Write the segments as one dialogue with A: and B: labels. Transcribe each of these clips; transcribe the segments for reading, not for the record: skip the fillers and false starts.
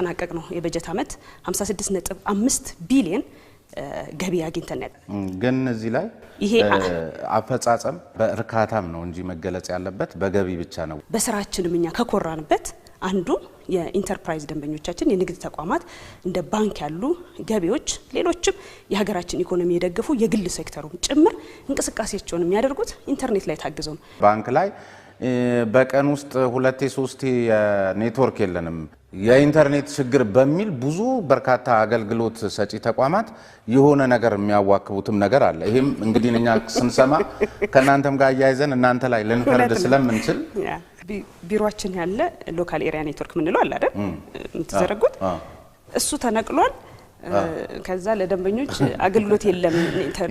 A: ባጠናቀቅነው የበጀት ዓመት 56.5 ቢሊዮን ገቢ አግኝተን
B: ግን እዚህ ላይ ይሄ አፈጻጸም በእርካታም ነው እንጂ መገለጽ ያለበት በገቢ ብቻ ነው።
A: በስራችንም እኛ ከኮራንበት አንዱ የኢንተርፕራይዝ ደንበኞቻችን የንግድ ተቋማት እንደ ባንክ ያሉ ገቢዎች ሌሎችም የሀገራችን ኢኮኖሚ የደገፉ የግል ሴክተሩም ጭምር እንቅስቃሴያቸውን የሚያደርጉት ኢንተርኔት ላይ ታግዘው ነው።
B: ባንክ ላይ በቀን ውስጥ 2-3 ኔትወርክ የለንም የኢንተርኔት ችግር በሚል ብዙ በርካታ አገልግሎት ሰጪ ተቋማት የሆነ ነገር የሚያዋክቡትም ነገር አለ። ይሄም እንግዲህ እኛ ስንሰማ ከናንተም ጋር ያያይዘን እናንተ ላይ ልንፈርድ ስለምንችል
A: ቢሮአችን ያለ ሎካል ኤሪያ ኔትወርክ ምንለው አለ አይደል የምትዘረጉት እሱ ተነቅሏል። ከዛ ለደንበኞች አገልግሎት የለም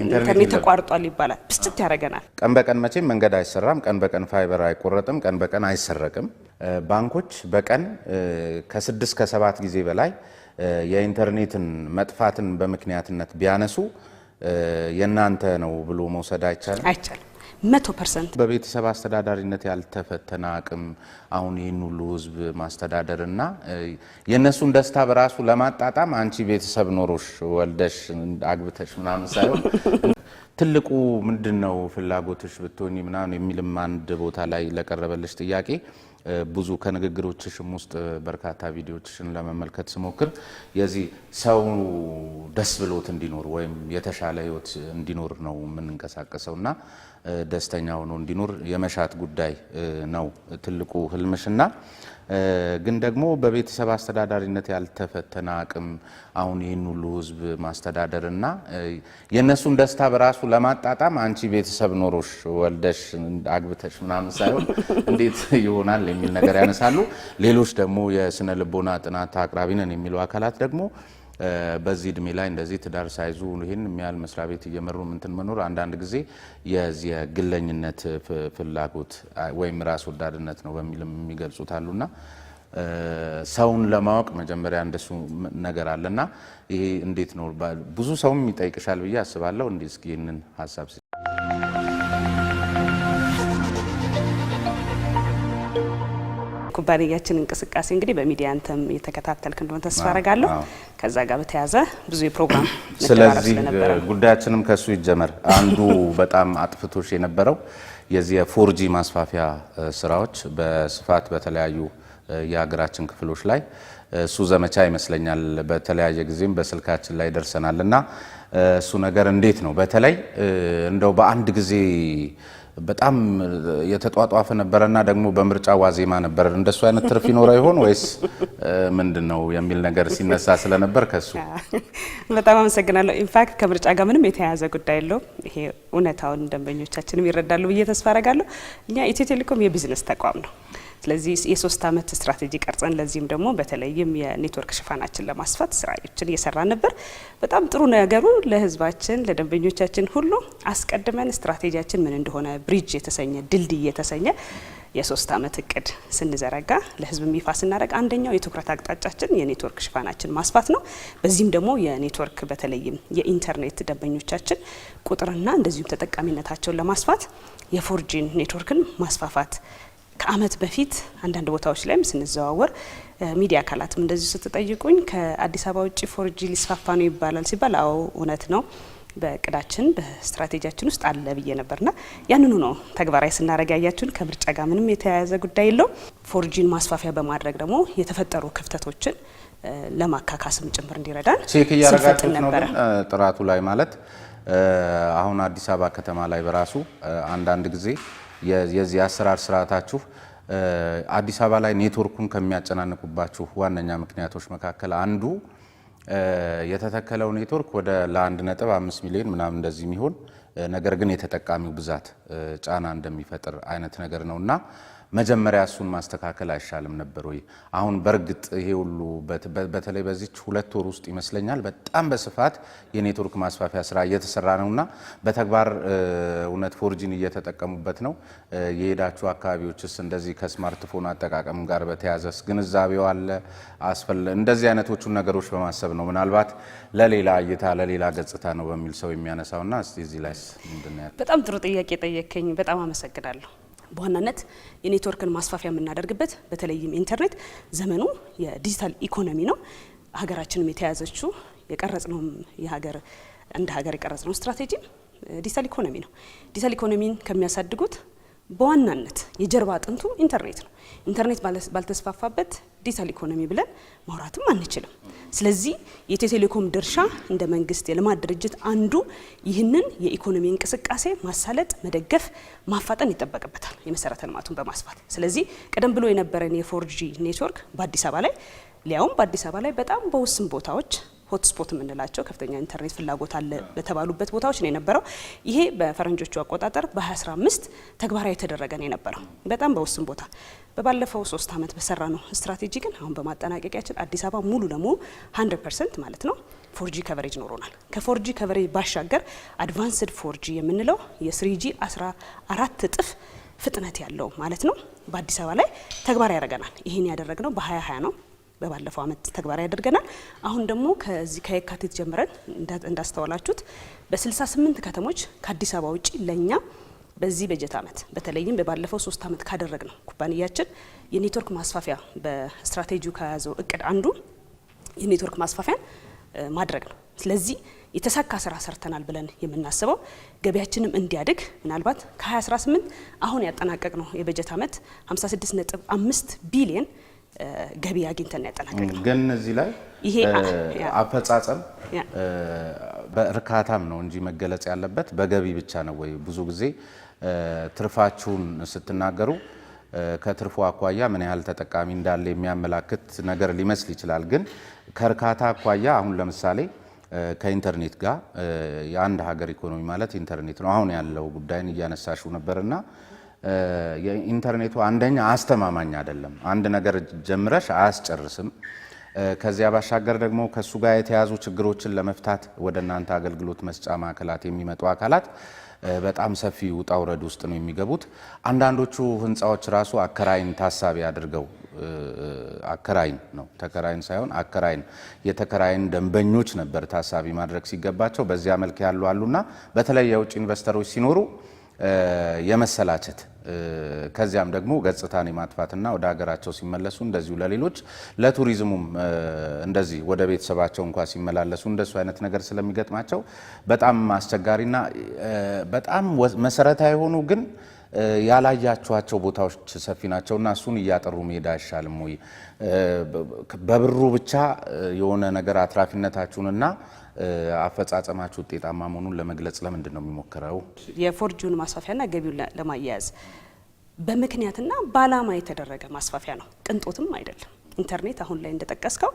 A: ኢንተርኔት ተቋርጧል ይባላል። ብስጭት ያረጋናል።
B: ቀን በቀን መቼም መንገድ አይሰራም፣ ቀን በቀን ፋይበር አይቆረጥም፣ ቀን በቀን አይሰረቅም። ባንኮች በቀን ከ6 ከ7 ጊዜ በላይ የኢንተርኔትን መጥፋትን በምክንያትነት ቢያነሱ የናንተ ነው ብሎ መውሰድ አይቻልም።
A: 100%
B: በቤተሰብ አስተዳዳሪነት ያልተፈተነ አቅም አሁን ይህን ሁሉ ህዝብ ማስተዳደርና የነሱን ደስታ በራሱ ለማጣጣም አንቺ ቤተሰብ ኖሮሽ ወልደሽ አግብተሽ ምናምን ሳይሆን ትልቁ ምንድነው ፍላጎትሽ ብትሆኚ ምናምን የሚልም አንድ ቦታ ላይ ለቀረበልሽ ጥያቄ ብዙ ከንግግሮችሽም ውስጥ በርካታ ቪዲዮዎችሽን ለመመልከት ስሞክር የዚህ ሰው ደስ ብሎት እንዲኖር ወይም የተሻለ ህይወት እንዲኖር ነው የምንንቀሳቀሰውና ደስተኛ ሆኖ እንዲኖር የመሻት ጉዳይ ነው ትልቁ ህልምሽና ግን ደግሞ በቤተሰብ አስተዳዳሪነት ያልተፈተነ አቅም አሁን ይህን ሁሉ ህዝብ ማስተዳደርና የነሱን ደስታ በራሱ ለማጣጣም አንቺ ቤተሰብ ኖሮሽ ወልደሽ አግብተሽ ምናምን ሳይሆን እንዴት ይሆናል የሚል ነገር ያነሳሉ። ሌሎች ደግሞ የስነ ልቦና ጥናት አቅራቢ ነን የሚሉ አካላት ደግሞ በዚህ እድሜ ላይ እንደዚህ ትዳር ሳይዙ ይሄን የሚያል መስሪያ ቤት እየመሩ ምንትን መኖር አንዳንድ ጊዜ የዚህ ግለኝነት ፍላጎት ወይም ራስ ወዳድነት ነው በሚልም የሚገልጹት አሉና ሰውን ለማወቅ መጀመሪያ እንደሱ ነገር አለና ይሄ እንዴት ነው ብዙ ሰውም ይጠይቅሻል ብዬ አስባለሁ። እንዴ እስኪ ይሄንን ሐሳብ
A: ኩባንያችን እንቅስቃሴ እንግዲህ በሚዲያ አንተም የተከታተልክ እንደሆነ ተስፋ አረጋለሁ። ከዛ ጋር በተያያዘ ብዙ የፕሮግራም
B: ስለዚህ ጉዳያችንም ከሱ ይጀመር። አንዱ በጣም አጥፍቶሽ የነበረው የዚህ የፎርጂ ማስፋፊያ ስራዎች በስፋት በተለያዩ የሀገራችን ክፍሎች ላይ እሱ ዘመቻ ይመስለኛል በተለያየ ጊዜም በስልካችን ላይ ደርሰናልና እሱ ነገር እንዴት ነው በተለይ እንደው በአንድ ጊዜ በጣም የተጧጧፈ ነበርና ደግሞ በምርጫ ዋዜማ ነበር እንደሱ አይነት ትርፍ ይኖር ይሆን ወይስ ምንድነው የሚል ነገር ሲነሳ ስለነበር ከሱ
A: በጣም አመሰግናለሁ። ኢንፋክት ከምርጫ ጋር ምንም የተያያዘ ጉዳይ የለውም። ይሄ እውነታውን ደንበኞቻችንም ይረዳሉ ብዬ ተስፋ አረጋለሁ። እኛ ኢትዮ ቴሌኮም የቢዝነስ ተቋም ነው። ስለዚህ የ3 አመት ስትራቴጂ ቀርጸን ለዚህም ደግሞ በተለይም የኔትወርክ ሽፋናችን ለማስፋት ስራዎችን እየሰራን ነበር። በጣም ጥሩ ነገሩ ለህዝባችን ለደንበኞቻችን ሁሉ አስቀድመን ስትራቴጂያችን ምን እንደሆነ ብሪጅ የተሰኘ ድልድይ የተሰኘ የ3 አመት እቅድ ስንዘረጋ ለህዝብ ይፋ ስናደርግ አንደኛው የትኩረት አቅጣጫችን የኔትወርክ ሽፋናችን ማስፋት ነው። በዚህም ደግሞ የኔትወርክ በተለይም የኢንተርኔት ደንበኞቻችን ቁጥርና እንደዚሁም ተጠቃሚነታቸውን ለማስፋት የፎርጂን ኔትወርክን ማስፋፋት ከአመት በፊት አንዳንድ ቦታዎች ላይም ስንዘዋወር ሚዲያ አካላትም እንደዚህ ስትጠይቁኝ ከአዲስ አበባ ውጪ ፎርጂ ሊስፋፋ ነው ይባላል ሲባል አዎ እውነት ነው በቅዳችን በስትራቴጂያችን ውስጥ አለ ብዬ ነበርና ያንኑ ነው ተግባራዊ ስናረጋ ያያችሁን ከምርጫ ጋር ምንም የተያያዘ ጉዳይ የለው። ፎርጂን ማስፋፊያ በማድረግ ደግሞ የተፈጠሩ ክፍተቶችን ለማካካስም ጭምር እንዲረዳን
B: ቼክ ያረጋግጥ ነው ጥራቱ ላይ ማለት አሁን አዲስ አበባ ከተማ ላይ በራሱ አንዳንድ ጊዜ የዚህ አሰራር ስርዓታችሁ አዲስ አበባ ላይ ኔትወርኩን ከሚያጨናንቁባችሁ ዋነኛ ምክንያቶች መካከል አንዱ የተተከለው ኔትወርክ ወደ ለ1.5 ሚሊዮን ምናምን እንደዚህ የሚሆን ነገር ግን የተጠቃሚው ብዛት ጫና እንደሚፈጥር አይነት ነገር ነውና መጀመሪያ እሱን ማስተካከል አይሻልም ነበር ወይ? አሁን በርግጥ ይሄ ሁሉ በተለይ በዚች 2 ወር ውስጥ ይመስለኛል በጣም በስፋት የኔትወርክ ማስፋፊያ ስራ እየተሰራ ነውና በተግባር እውነት ፎርጂን እየተጠቀሙበት ነው። የሄዳችሁ አካባቢዎችስ እንደዚህ ከስማርትፎን አጠቃቀም ጋር በተያያዘስ ግንዛቤው አለ? እንደዚህ አይነቶቹን ነገሮች በማሰብ ነው ምናልባት ለሌላ እይታ ለሌላ ገጽታ ነው በሚል ሰው የሚያነሳውና እስቲ እዚህ ላይስ ምንድነው?
A: በጣም ጥሩ ጥያቄ ጠየቀኝ። በጣም አመሰግናለሁ። በዋናነት የኔትወርክን ማስፋፊያ የምናደርግበት በተለይም ኢንተርኔት ዘመኑ የዲጂታል ኢኮኖሚ ነው። ሀገራችንም የተያዘችው የቀረጽነው እንደ ሀገር የቀረጽነው ስትራቴጂ ዲጂታል ኢኮኖሚ ነው። ዲጂታል ኢኮኖሚን ከሚያሳድጉት በዋናነት የጀርባ አጥንቱ ኢንተርኔት ነው። ኢንተርኔት ባልተስፋፋበት ዲጂታል ኢኮኖሚ ብለን ማውራትም አንችልም። ስለዚህ የኢትዮ ቴሌኮም ድርሻ እንደ መንግስት የልማት ድርጅት አንዱ ይህንን የኢኮኖሚ እንቅስቃሴ ማሳለጥ፣ መደገፍ፣ ማፋጠን ይጠበቅበታል የመሰረተ ልማቱን በማስፋት። ስለዚህ ቀደም ብሎ የነበረን የ4G ኔትወርክ በአዲስ አበባ ላይ ሊያውም በአዲስ አበባ ላይ በጣም በውስን ቦታዎች ሆትስፖት የምንላቸው ከፍተኛ ኢንተርኔት ፍላጎት አለ በተባሉበት ቦታዎች ነው የነበረው። ይሄ በፈረንጆቹ አቆጣጠር በ2015 ተግባራዊ የተደረገ ነው የነበረው በጣም በውስን ቦታ። በባለፈው 3 ዓመት በሰራ ነው ስትራቴጂ ግን አሁን በማጠናቀቂያችን አዲስ አበባ ሙሉ ለሙሉ 100% ማለት ነው 4G ከቨሬጅ ኖሮናል። ከ4G ከቨሬጅ ባሻገር አድቫንስድ 4G የምንለው የ3G 14 እጥፍ ፍጥነት ያለው ማለት ነው በአዲስ አበባ ላይ ተግባራዊ ያደርገናል። ይሄን ያደረግነው በ2020 ነው። በባለፈው አመት ተግባራዊ ያደርገናል። አሁን ደግሞ ከየካቲት ጀምረን እንዳስተዋላችሁት በ68 ከተሞች ከአዲስ አበባ ውጪ ለኛ በዚህ በጀት አመት በተለይም በባለፈው 3 አመት ካደረግነው ኩባንያችን የኔትወርክ ማስፋፊያ በስትራቴጂው ከያዘው እቅድ አንዱ የኔትወርክ ማስፋፊያን ማድረግ ነው። ስለዚህ የተሳካ ስራ ሰርተናል ብለን የምናስበው ገቢያችንም እንዲያድግ ምናልባት ከ2018 አሁን ያጠናቀቅነው የበጀት አመት 56.5 ቢሊዮን ገቢ አግኝተን ያጠናቀቅነው።
B: ግን እዚህ ላይ ይሄ አፈጻጸም በእርካታም ነው እንጂ መገለጽ ያለበት በገቢ ብቻ ነው ወይ? ብዙ ጊዜ ትርፋችሁን ስትናገሩ ከትርፉ አኳያ ምን ያህል ተጠቃሚ እንዳለ የሚያመላክት ነገር ሊመስል ይችላል። ግን ከእርካታ አኳያ አሁን ለምሳሌ ከኢንተርኔት ጋር የአንድ ሀገር ኢኮኖሚ ማለት ኢንተርኔት ነው። አሁን ያለው ጉዳይን እያነሳሽው ነበርና የኢንተርኔቱ አንደኛ አስተማማኝ አይደለም። አንድ ነገር ጀምረሽ አያስጨርስም። ከዚያ ባሻገር ደግሞ ከሱ ጋር የተያዙ ችግሮችን ለመፍታት ወደ እናንተ አገልግሎት መስጫ ማዕከላት የሚመጡ አካላት በጣም ሰፊ ውጣ ውረድ ውስጥ ነው የሚገቡት። አንዳንዶቹ ህንፃዎች ራሱ አከራይን ታሳቢ አድርገው አከራይን ነው ተከራይን ሳይሆን አከራይን የተከራይን ደንበኞች ነበር ታሳቢ ማድረግ ሲገባቸው በዚያ መልክ ያሉ አሉና በተለይ የውጭ ኢንቨስተሮች ሲኖሩ የመሰላቸት ከዚያም ደግሞ ገጽታን የማጥፋትና ወደ ሀገራቸው ሲመለሱ እንደዚሁ ለሌሎች ለቱሪዝሙም እንደዚህ ወደ ቤተሰባቸው እንኳን ሲመላለሱ እንደሱ አይነት ነገር ስለሚገጥማቸው በጣም አስቸጋሪና በጣም መሰረታዊ የሆኑ ግን ያላያችኋቸው ቦታዎች ሰፊ ናቸውና እሱን እያጠሩ መሄድ አይሻልም ወይ? በብሩ ብቻ የሆነ ነገር አትራፊነታችሁንና አፈጻጸማችሁ ውጤታማ መሆኑን ለመግለጽ ለምንድን ነው የሚሞክረው?
A: የ4Gን ማስፋፊያና ገቢውን ለማያያዝ በምክንያትና በዓላማ የተደረገ ማስፋፊያ ነው። ቅንጦትም አይደለም። ኢንተርኔት አሁን ላይ እንደጠቀስከው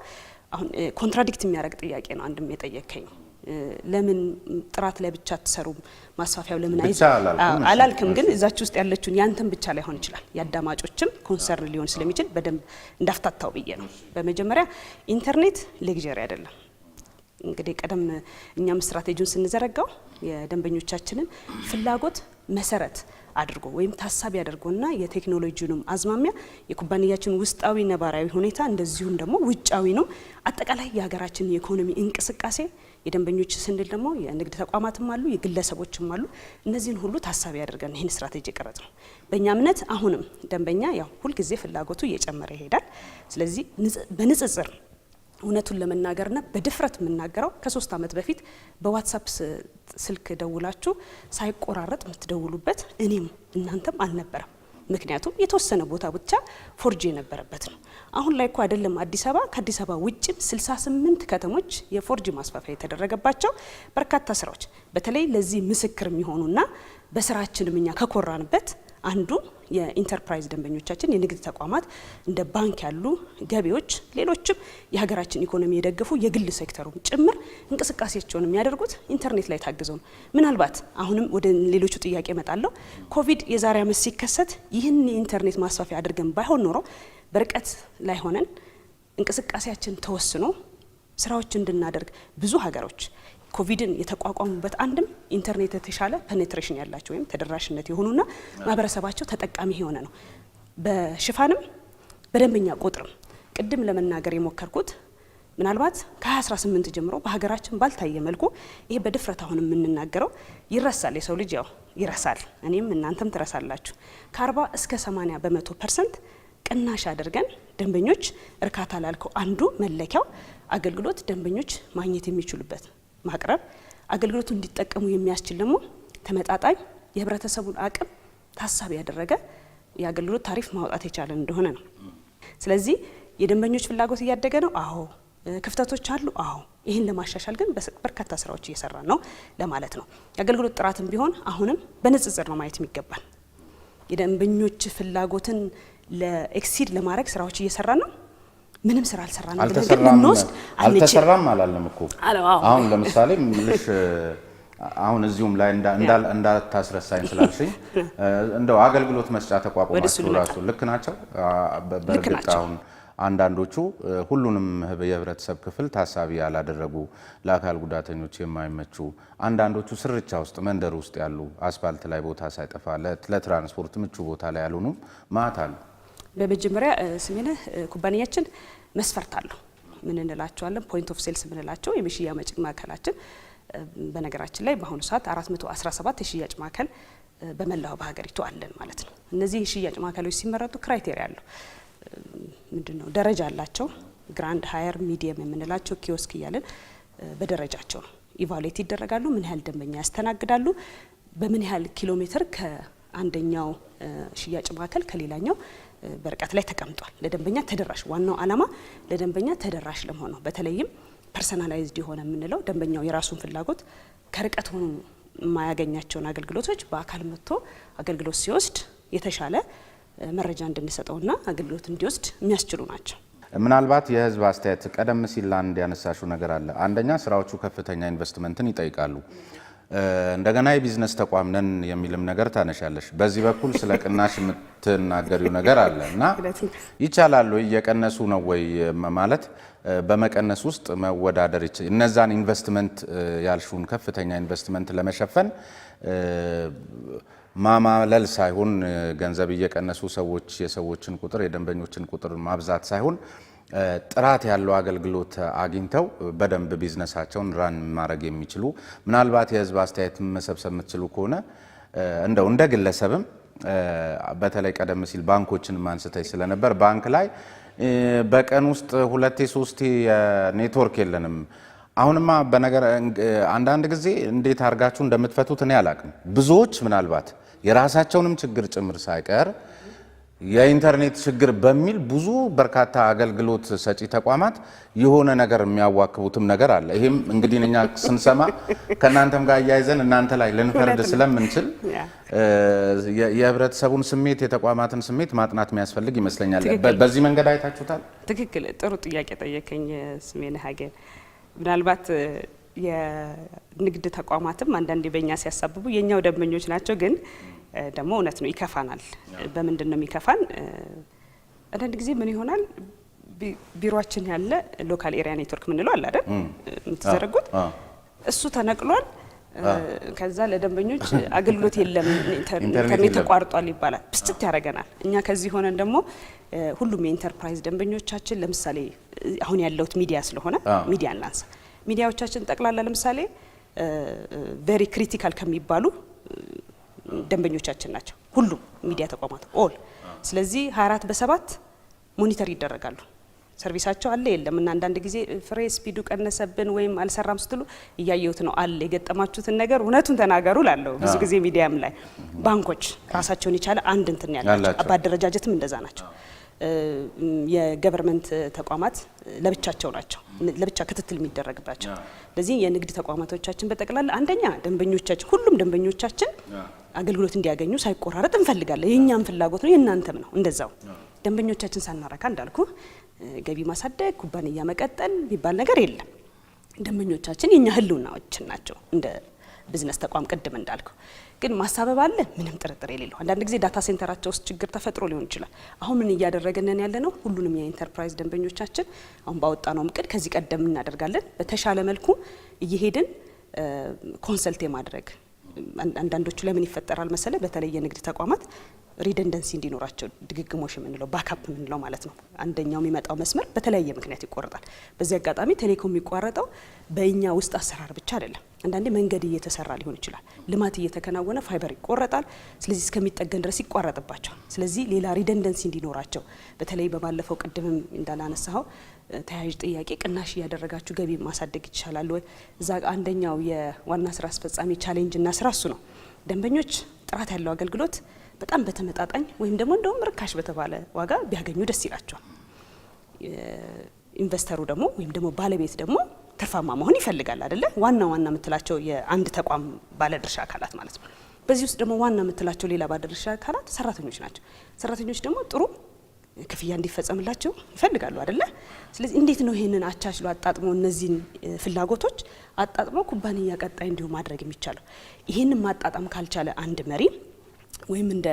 A: አሁን ኮንትራዲክት የሚያደርግ ጥያቄ ነው አንድም የጠየከኝ። ለምን ጥራት ላይ ብቻ አትሰሩም? ማስፋፊያው ለምን አላልክም? ግን እዛች ውስጥ ያለችውን ያንተን ብቻ ላይሆን ይችላል የአዳማጮችም ኮንሰርን ሊሆን ስለሚችል በደንብ እንዳፍታታው ብዬ ነው። በመጀመሪያ ኢንተርኔት ሌግዠሪ አይደለም። እንግዲህ ቀደም እኛም ስትራቴጂውን ስንዘረጋው የደንበኞቻችንን ፍላጎት መሰረት አድርጎ ወይም ታሳቢ አድርጎና የቴክኖሎጂውንም አዝማሚያ የኩባንያችን ውስጣዊ ነባራዊ ሁኔታ እንደዚሁም ደግሞ ውጫዊ ነው አጠቃላይ የሀገራችን የኢኮኖሚ እንቅስቃሴ የደንበኞች ስንል ደግሞ የንግድ ተቋማትም አሉ የግለሰቦችም አሉ። እነዚህን ሁሉ ታሳቢ አድርገን ይህን ስትራቴጂ ቀረጽ ነው። በእኛ እምነት አሁንም ደንበኛ ያው ሁልጊዜ ፍላጎቱ እየጨመረ ይሄዳል። ስለዚህ በንጽጽር እውነቱን ለመናገርና በድፍረት የምናገረው ከ3 ዓመት በፊት በዋትስአፕ ስልክ ደውላችሁ ሳይቆራረጥ የምትደውሉበት እኔም እናንተም አልነበረም። ምክንያቱም የተወሰነ ቦታ ብቻ 4G የነበረበት ነው። አሁን ላይ እኮ አይደለም አዲስ አበባ ከአዲስ አበባ ውጭም 68 ከተሞች የ4G ማስፋፊያ የተደረገባቸው በርካታ ስራዎች በተለይ ለዚህ ምስክር የሚሆኑና በስራችንም እኛ ከኮራንበት አንዱ የኢንተርፕራይዝ ደንበኞቻችን የንግድ ተቋማት እንደ ባንክ ያሉ ገቢዎች፣ ሌሎችም የሀገራችን ኢኮኖሚ የደገፉ የግል ሴክተሩም ጭምር እንቅስቃሴያቸውን የሚያደርጉት ኢንተርኔት ላይ ታግዘው ነው። ምናልባት አሁንም ወደ ሌሎቹ ጥያቄ እመጣለሁ። ኮቪድ የዛሬ ዓመት ሲከሰት ይህን የኢንተርኔት ማስፋፊያ አድርገን ባይሆን ኖሮ በርቀት ላይ ሆነን እንቅስቃሴያችን ተወስኖ ስራዎች እንድናደርግ ብዙ ሀገሮች ኮቪድን የተቋቋሙበት አንድም ኢንተርኔት የተሻለ ፔኔትሬሽን ያላቸው ወይም ተደራሽነት የሆኑና ማህበረሰባቸው ተጠቃሚ የሆነ ነው። በሽፋንም በደንበኛ ቁጥርም ቅድም ለመናገር የሞከርኩት ምናልባት ከ2018 ጀምሮ በሀገራችን ባልታየ መልኩ ይሄ በድፍረት አሁን የምንናገረው ይረሳል። የሰው ልጅ ያው ይረሳል፣ እኔም እናንተም ትረሳላችሁ። ከ40 እስከ 80% ቅናሽ አድርገን ደንበኞች እርካታ ላልከው አንዱ መለኪያው አገልግሎት ደንበኞች ማግኘት የሚችሉበት ማቅረብ፣ አገልግሎቱ እንዲጠቀሙ የሚያስችል ደግሞ ተመጣጣኝ የህብረተሰቡን አቅም ታሳቢ ያደረገ የአገልግሎት ታሪፍ ማውጣት የቻለ እንደሆነ ነው። ስለዚህ የደንበኞች ፍላጎት እያደገ ነው። አዎ ክፍተቶች አሉ። አዎ ይህን ለማሻሻል ግን በርካታ ስራዎች እየሰራ ነው ለማለት ነው። የአገልግሎት ጥራትም ቢሆን አሁንም በንጽጽር ነው ማየት የሚገባል። የደንበኞች ፍላጎትን ለኤክሲድ ለማድረግ ስራዎች እየሰራ ነው። ምንም ስራ አልሰራንም ብለን ግን ልንወስድ
B: አልተሰራም አላለም እኮ። አሁን ለምሳሌ ምልሽ አሁን እዚሁም ላይ እንዳታስረሳኝ ስላልሽኝ እንደው አገልግሎት መስጫ ተቋቁማችሁ ራሱ ልክ ናቸው። በእርግጥ አሁን አንዳንዶቹ ሁሉንም የህብረተሰብ ክፍል ታሳቢ ያላደረጉ ለአካል ጉዳተኞች የማይመቹ አንዳንዶቹ ስርቻ ውስጥ መንደር ውስጥ ያሉ አስፋልት ላይ ቦታ ሳይጠፋ ለትራንስፖርት ምቹ ቦታ ላይ ያልሆኑም ማት አሉ።
A: በመጀመሪያ ስሜነህ ኩባንያችን መስፈርት አለው። ምን እንላቸዋለን? ፖይንት ኦፍ ሴልስ የምንላቸው የሽያጭ ማዕከላችን በነገራችን ላይ በአሁኑ ሰዓት 417 የሽያጭ ማዕከል በመላው በሀገሪቱ አለን ማለት ነው። እነዚህ የሽያጭ ማዕከሎች ሲመረጡ ክራይቴሪያ አለው። ምንድነው? ደረጃ አላቸው። ግራንድ፣ ሃየር፣ ሚዲየም የምንላቸው ኪዮስክ እያለን በደረጃቸው ነው ኢቫሉዌት ይደረጋሉ። ምን ያህል ደንበኛ ያስተናግዳሉ፣ በምን ያህል ኪሎ ሜትር ከአንደኛው ሽያጭ ማዕከል ከሌላኛው በርቀት ላይ ተቀምጧል። ለደንበኛ ተደራሽ፣ ዋናው ዓላማ ለደንበኛ ተደራሽ ለመሆን ነው። በተለይም ፐርሰናላይዝድ የሆነ የምንለው ደንበኛው የራሱን ፍላጎት ከርቀት ሆኖ የማያገኛቸውን አገልግሎቶች በአካል መጥቶ አገልግሎት ሲወስድ የተሻለ መረጃ እንድንሰጠውና አገልግሎት እንዲወስድ የሚያስችሉ ናቸው።
B: ምናልባት የህዝብ አስተያየት ቀደም ሲል አንድ ያነሳሽው ነገር አለ። አንደኛ ስራዎቹ ከፍተኛ ኢንቨስትመንትን ይጠይቃሉ። እንደገና የቢዝነስ ተቋም ነን የሚልም ነገር ታነሻለሽ። በዚህ በኩል ስለ ቅናሽ የምትናገሪው ነገር አለ እና ይቻላል ወይ? እየቀነሱ ነው ወይ? ማለት በመቀነስ ውስጥ መወዳደር እነዛን ኢንቨስትመንት ያልሹን ከፍተኛ ኢንቨስትመንት ለመሸፈን ማማለል ሳይሆን ገንዘብ እየቀነሱ የሰዎችን ቁጥር የደንበኞችን ቁጥር ማብዛት ሳይሆን ጥራት ያለው አገልግሎት አግኝተው በደንብ ቢዝነሳቸውን ራን ማድረግ የሚችሉ ምናልባት የህዝብ አስተያየት መሰብሰብ የምትችሉ ከሆነ እንደው እንደ ግለሰብም በተለይ ቀደም ሲል ባንኮችን ማንስተይ ስለነበር ባንክ ላይ በቀን ውስጥ 2-3 ኔትወርክ የለንም። አሁንማ በነገር አንዳንድ ጊዜ እንዴት አድርጋችሁ እንደምትፈቱት እኔ አላቅም። ብዙዎች ምናልባት የራሳቸውንም ችግር ጭምር ሳይቀር የኢንተርኔት ችግር በሚል ብዙ በርካታ አገልግሎት ሰጪ ተቋማት የሆነ ነገር የሚያዋክቡትም ነገር አለ። ይሄም እንግዲህ እኛ ስንሰማ ከእናንተም ጋር እያይዘን እናንተ ላይ ልንፈርድ ስለምንችል የህብረተሰቡን ስሜት የተቋማትን ስሜት ማጥናት የሚያስፈልግ ይመስለኛል። በዚህ መንገድ አይታችሁታል?
A: ትክክል። ጥሩ ጥያቄ ጠየቀኝ ስሜነህ ሀገር። ምናልባት የንግድ ተቋማትም አንዳንዴ በእኛ ሲያሳብቡ የኛው ደንበኞች ናቸው፣ ግን ደግሞ እውነት ነው ይከፋናል። በምንድን ነው የሚከፋን? አንዳንድ ጊዜ ምን ይሆናል ቢሮአችን ያለ ሎካል ኤሪያ ኔትወርክ ምንለው አለ አይደል የምትዘረጉት እሱ ተነቅሏል። ከዛ ለደንበኞች አገልግሎት የለም ኢንተርኔት ተቋርጧል ይባላል። ብስጭት ያደርገናል። እኛ ከዚህ ሆነን ደግሞ ሁሉም የኢንተርፕራይዝ ደንበኞቻችን ለምሳሌ አሁን ያለውት ሚዲያ ስለሆነ ሚዲያ እናንሳ። ሚዲያዎቻችን ጠቅላላ ለምሳሌ ቬሪ ክሪቲካል ከሚባሉ ደንበኞቻችን ናቸው ሁሉም ሚዲያ ተቋማት ኦል። ስለዚህ 24/7 ሞኒተር ይደረጋሉ። ሰርቪሳቸው አለ የለም እና አንዳንድ ጊዜ ፍሬ ስፒዱ ቀነሰብን ወይም አልሰራም ስትሉ እያየሁት ነው አለ የገጠማችሁትን ነገር እውነቱን ተናገሩ ላለው ብዙ ጊዜ ሚዲያም ላይ ባንኮች ራሳቸውን የቻለ አንድ እንትን ያላቸው በአደረጃጀትም እንደዛ ናቸው። የገቨርንመንት ተቋማት ለብቻቸው ናቸው፣ ለብቻ ክትትል የሚደረግባቸው። ለዚህ የንግድ ተቋማቶቻችን በጠቅላላ አንደኛ ደንበኞቻችን ሁሉም ደንበኞቻችን አገልግሎት እንዲያገኙ ሳይቆራረጥ እንፈልጋለን። የኛም ፍላጎት ነው የእናንተም ነው እንደዛው። ደንበኞቻችን ሳናረካ እንዳልኩ ገቢ ማሳደግ ኩባንያ መቀጠል የሚባል ነገር የለም። ደንበኞቻችን የኛ ህልውናዎችን ናቸው እንደ ቢዝነስ ተቋም ቅድም እንዳልኩ። ግን ማሳበብ አለ ምንም ጥርጥር የሌለው። አንዳንድ ጊዜ ዳታ ሴንተራቸው ውስጥ ችግር ተፈጥሮ ሊሆን ይችላል። አሁን ምን እያደረግን ያለ ነው? ሁሉንም የኢንተርፕራይዝ ደንበኞቻችን አሁን ባወጣነው እቅድ ከዚህ ቀደም እናደርጋለን በተሻለ መልኩ እየሄድን ኮንሰልት የማድረግ አንዳንዶቹ ለምን ይፈጠራል መሰለ በተለይ የንግድ ተቋማት ሪደንደንሲ እንዲኖራቸው ድግግሞሽ የምንለው ባካፕ የምንለው ማለት ነው። አንደኛው የሚመጣው መስመር በተለያየ ምክንያት ይቆረጣል። በዚህ አጋጣሚ ቴሌኮም የሚቋረጠው በእኛ ውስጥ አሰራር ብቻ አይደለም። አንዳንዴ መንገድ እየተሰራ ሊሆን ይችላል፣ ልማት እየተከናወነ ፋይበር ይቆረጣል። ስለዚህ እስከሚጠገን ድረስ ይቋረጥባቸዋል። ስለዚህ ሌላ ሪደንደንሲ እንዲኖራቸው በተለይ በባለፈው ቅድምም እንዳላነሳው ተያያዥ ጥያቄ ቅናሽ እያደረጋችሁ ገቢ ማሳደግ ይቻላል ወይ? እዛ አንደኛው የዋና ስራ አስፈጻሚ ቻሌንጅ እና ስራ እሱ ነው። ደንበኞች ጥራት ያለው አገልግሎት በጣም በተመጣጣኝ ወይም ደግሞ እንደውም ርካሽ በተባለ ዋጋ ቢያገኙ ደስ ይላቸዋል። ኢንቨስተሩ ደግሞ ወይም ደግሞ ባለቤት ደግሞ ትርፋማ መሆን ይፈልጋል አይደለ? ዋና የምትላቸው የአንድ ተቋም ባለድርሻ አካላት ማለት ነው። በዚህ ውስጥ ደግሞ ዋና የምትላቸው ሌላ ባለድርሻ አካላት ሰራተኞች ናቸው። ሰራተኞች ደግሞ ጥሩ ክፍያ እንዲፈጸምላቸው ይፈልጋሉ አይደለ? ስለዚህ እንዴት ነው ይሄንን አቻችሎ አጣጥሞ እነዚህን ፍላጎቶች አጣጥሞ ኩባንያ ቀጣይ እንዲሁ ማድረግ የሚቻለው? ይሄንን ማጣጣም ካልቻለ አንድ መሪ ወይም እንደ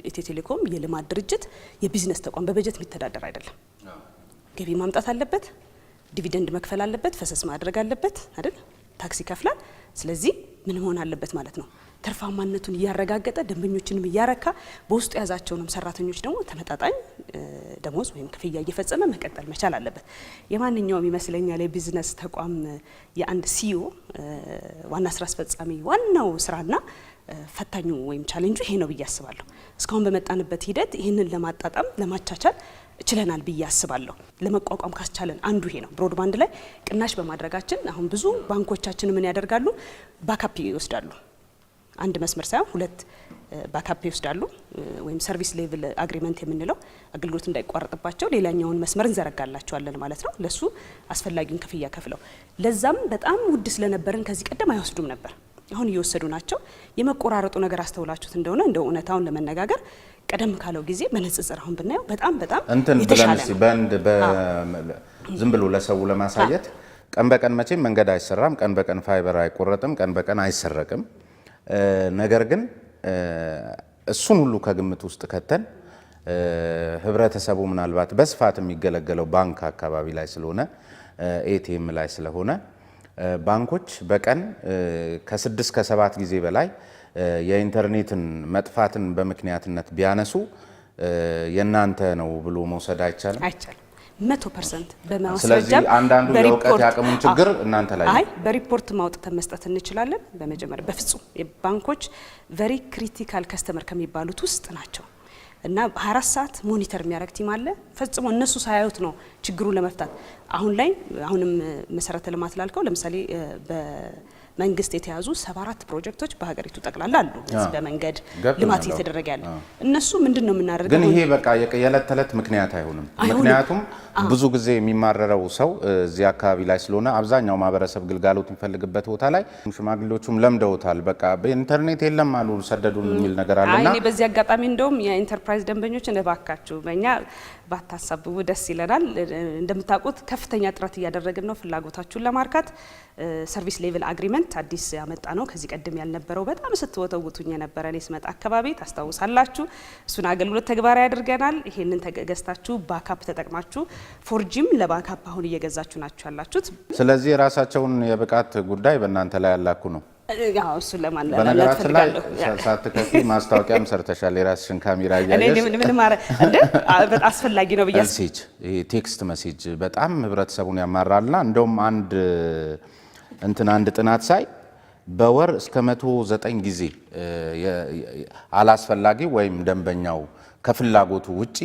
A: ኢትዮ ቴሌኮም የልማት ድርጅት የቢዝነስ ተቋም በበጀት የሚተዳደር አይደለም። ገቢ ማምጣት አለበት፣ ዲቪደንድ መክፈል አለበት፣ ፈሰስ ማድረግ አለበት አይደል? ታክስ ይከፍላል። ስለዚህ ምን መሆን አለበት ማለት ነው? ተርፋማነቱን እያረጋገጠ ደንበኞችንም እያረካ በውስጡ የያዛቸውንም ሰራተኞች ደግሞ ተመጣጣኝ ደሞዝ ወይም ክፍያ እየፈጸመ መቀጠል መቻል አለበት። የማንኛውም ይመስለኛል የቢዝነስ ተቋም የአንድ ሲኢኦ ዋና ስራ አስፈጻሚ ዋናው ስራና ፈታኙ ወይም ቻሌንጁ ይሄ ነው ብዬ አስባለሁ። እስካሁን በመጣንበት ሂደት ይህንን ለማጣጣም ለማቻቻል ችለናል ብዬ አስባለሁ። ለመቋቋም ካስቻለን አንዱ ይሄ ነው። ብሮድባንድ ላይ ቅናሽ በማድረጋችን አሁን ብዙ ባንኮቻችን ምን ያደርጋሉ? ባካፕ ይወስዳሉ። አንድ መስመር ሳይሆን ሁለት ባካፕ ይወስዳሉ። ወይም ሰርቪስ ሌቭል አግሪመንት የምንለው አገልግሎት እንዳይቋረጥባቸው ሌላኛውን መስመር እንዘረጋላቸዋለን ማለት ነው። ለሱ አስፈላጊውን ክፍያ ከፍለው ለዛም በጣም ውድ ስለነበርን ከዚህ ቀደም አይወስዱም ነበር። አሁን እየወሰዱ ናቸው። የመቆራረጡ ነገር አስተውላችሁት እንደሆነ እንደው እውነታውን ለመነጋገር ቀደም ካለው ጊዜ በንጽጽር አሁን ብናየው በጣም የተሻለ ነው።
B: በአንድ ዝም ብሎ ለሰው ለማሳየት ቀን በቀን መቼም መንገድ አይሰራም፣ ቀን በቀን ፋይበር አይቆረጥም፣ ቀን በቀን አይሰረቅም። ነገር ግን እሱን ሁሉ ከግምት ውስጥ ከተን ህብረተሰቡ ምናልባት በስፋት የሚገለገለው ባንክ አካባቢ ላይ ስለሆነ ኤቲኤም ላይ ስለሆነ ባንኮች በቀን ከ6 ከ7 ጊዜ በላይ የኢንተርኔትን መጥፋትን በምክንያትነት ቢያነሱ የናንተ ነው ብሎ መውሰድ አይቻልም።
A: 100% በማስረጃ
B: ስለዚህ አንዳንዱ የእውቀት ያቀሙን ችግር እናንተ ላይ
A: አይ በሪፖርት ማውጣት መስጠት እንችላለን። በመጀመሪያ በፍጹም የባንኮች ቨሪ ክሪቲካል ከስተመር ከሚባሉት ውስጥ ናቸው እና 24 ሰዓት ሞኒተር የሚያደርግ ቲም አለ። ፈጽሞ እነሱ ሳያዩት ነው ችግሩን ለመፍታት አሁን ላይ አሁንም መሰረተ ልማት ላልከው ለምሳሌ መንግስት የተያዙ 74 ፕሮጀክቶች በሀገሪቱ ጠቅላላ አሉ። በመንገድ ልማት እየተደረገ ያለ እነሱ ምንድነው የምናደርገው? ግን
B: ይሄ በቃ የዕለት ተዕለት ምክንያት አይሆንም። ምክንያቱም ብዙ ጊዜ የሚማረረው ሰው እዚህ አካባቢ ላይ ስለሆነ አብዛኛው ማህበረሰብ ግልጋሎት የሚፈልግበት ቦታ ላይ ሽማግሌዎቹም ለምደውታል። በቃ በኢንተርኔት የለም አሉ ሰደዱን የሚል ነገር አለና
A: አይ በዚህ አጋጣሚ እንደውም የኢንተርፕራይዝ ደንበኞች እንደባካችሁ በእኛ ባታሳብቡ ደስ ይለናል። እንደምታውቁት ከፍተኛ ጥረት እያደረግን ነው ፍላጎታችሁን ለማርካት። ሰርቪስ ሌቭል አግሪመንት አዲስ ያመጣ ነው። ከዚህ ቀደም ያልነበረው በጣም ስትወተውቱኝ የነበረ እኔ ስመጣ አካባቢ ታስታውሳላችሁ። እሱን አገልግሎት ተግባራዊ አድርገናል። ይሄንን ተገዝታችሁ ባካፕ ተጠቅማችሁ ፎርጂም ለባካፕ አሁን እየገዛችሁ ናችሁ ያላችሁት።
B: ስለዚህ የራሳቸውን የብቃት ጉዳይ በእናንተ ላይ ያላኩ ነው።
A: ያው እሱ ለማለት
B: በነገራችን ላይ ሳትከፊ ማስታወቂያም ሰርተሻል። የራስሽን ካሜራ ያያየሽ
A: ምን ማረ እንደ በጣም አስፈላጊ ነው ብዬ
B: ሜሴጅ ይሄ ቴክስት ሜሴጅ በጣም ህብረተሰቡን ያማራልና እንደውም አንድ ጥናት ሳይ በወር እስከ 109 ጊዜ አላስፈላጊ ወይም ደንበኛው ከፍላጎቱ ውጪ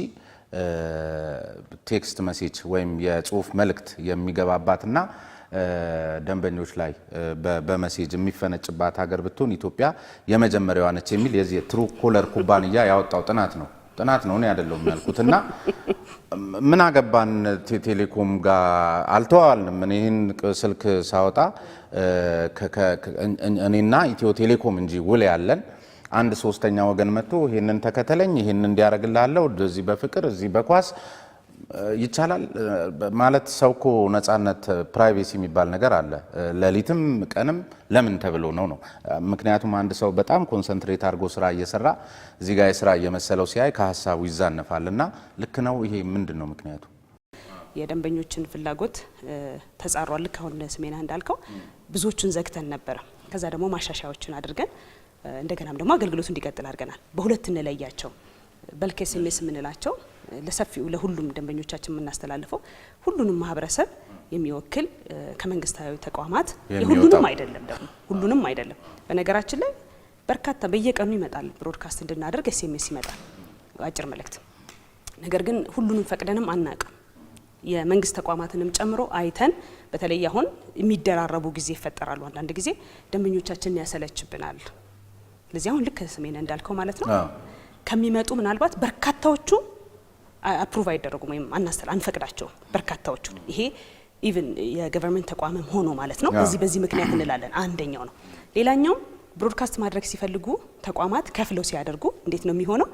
B: ቴክስት ሜሴጅ ወይም የጽሁፍ መልእክት የሚገባባትና ደንበኞች ላይ በሜሴጅ የሚፈነጭባት ሀገር ብትሆን ኢትዮጵያ የመጀመሪያዋ ነች የሚል የዚህ ትሩ ኮለር ኩባንያ ያወጣው ጥናት ነው እኔ አይደለሁም ያልኩትና ምን አገባን ቴሌኮም ጋር አልተዋልንም። እኔ ይህን ስልክ ሳወጣ እኔና ኢትዮ ቴሌኮም እንጂ ውል ያለን አንድ ሶስተኛ ወገን መጥቶ ይሄንን ተከተለኝ ይሄን እንዲያረግልሃለሁ እዚህ በፍቅር እዚህ በኳስ ይቻላል ማለት ሰው እኮ ነፃነት ፕራይቬሲ የሚባል ነገር አለ። ሌሊትም ቀንም ለምን ተብሎ ነው። ምክንያቱም አንድ ሰው በጣም ኮንሰንትሬት አድርጎ ስራ እየሰራ እዚህ ጋር የስራ እየመሰለው ሲያይ ከሀሳቡ ይዛነፋልና ልክ ነው። ይሄ ምንድን ነው ምክንያቱ?
A: የደንበኞችን ፍላጎት ተጻሯል። ልክ አሁን ስሜና እንዳልከው ብዙዎቹን ዘግተን ነበረ። ከዛ ደግሞ ማሻሻያዎችን አድርገን እንደገናም ደግሞ አገልግሎቱ እንዲቀጥል አድርገናል። በሁለት እንለያቸው። በልክ ኤስኤምኤስ የምንላቸው ለሰፊው ለሁሉም ደንበኞቻችን የምናስተላልፈው ሁሉንም ማህበረሰብ የሚወክል ከመንግስታዊ ተቋማት ሁሉንም አይደለም ደግሞ ሁሉንም አይደለም። በነገራችን ላይ በርካታ በየቀኑ ይመጣል ብሮድካስት እንድናደርግ ኤስኤምኤስ ይመጣል አጭር መልእክት። ነገር ግን ሁሉንም ፈቅደንም አናቅም። የመንግስት ተቋማትንም ጨምሮ አይተን በተለይ አሁን የሚደራረቡ ጊዜ ይፈጠራሉ። አንዳንድ ጊዜ ደንበኞቻችንን ያሰለችብናል። ስለዚህ አሁን ልክ ስሜን እንዳልከው ማለት ነው ከሚመጡ ምናልባት በርካታዎቹ አፕሩቭ አይደረጉም ወይም አንፈቅዳቸውም በርካታዎቹ። ይሄ ኢቭን የገቨርንመንት ተቋምም ሆኖ ማለት ነው በዚህ ምክንያት እንላለን። አንደኛው ነው። ሌላኛው ብሮድካስት ማድረግ ሲፈልጉ ተቋማት ከፍለው ሲያደርጉ እንዴት ነው የሚሆነው?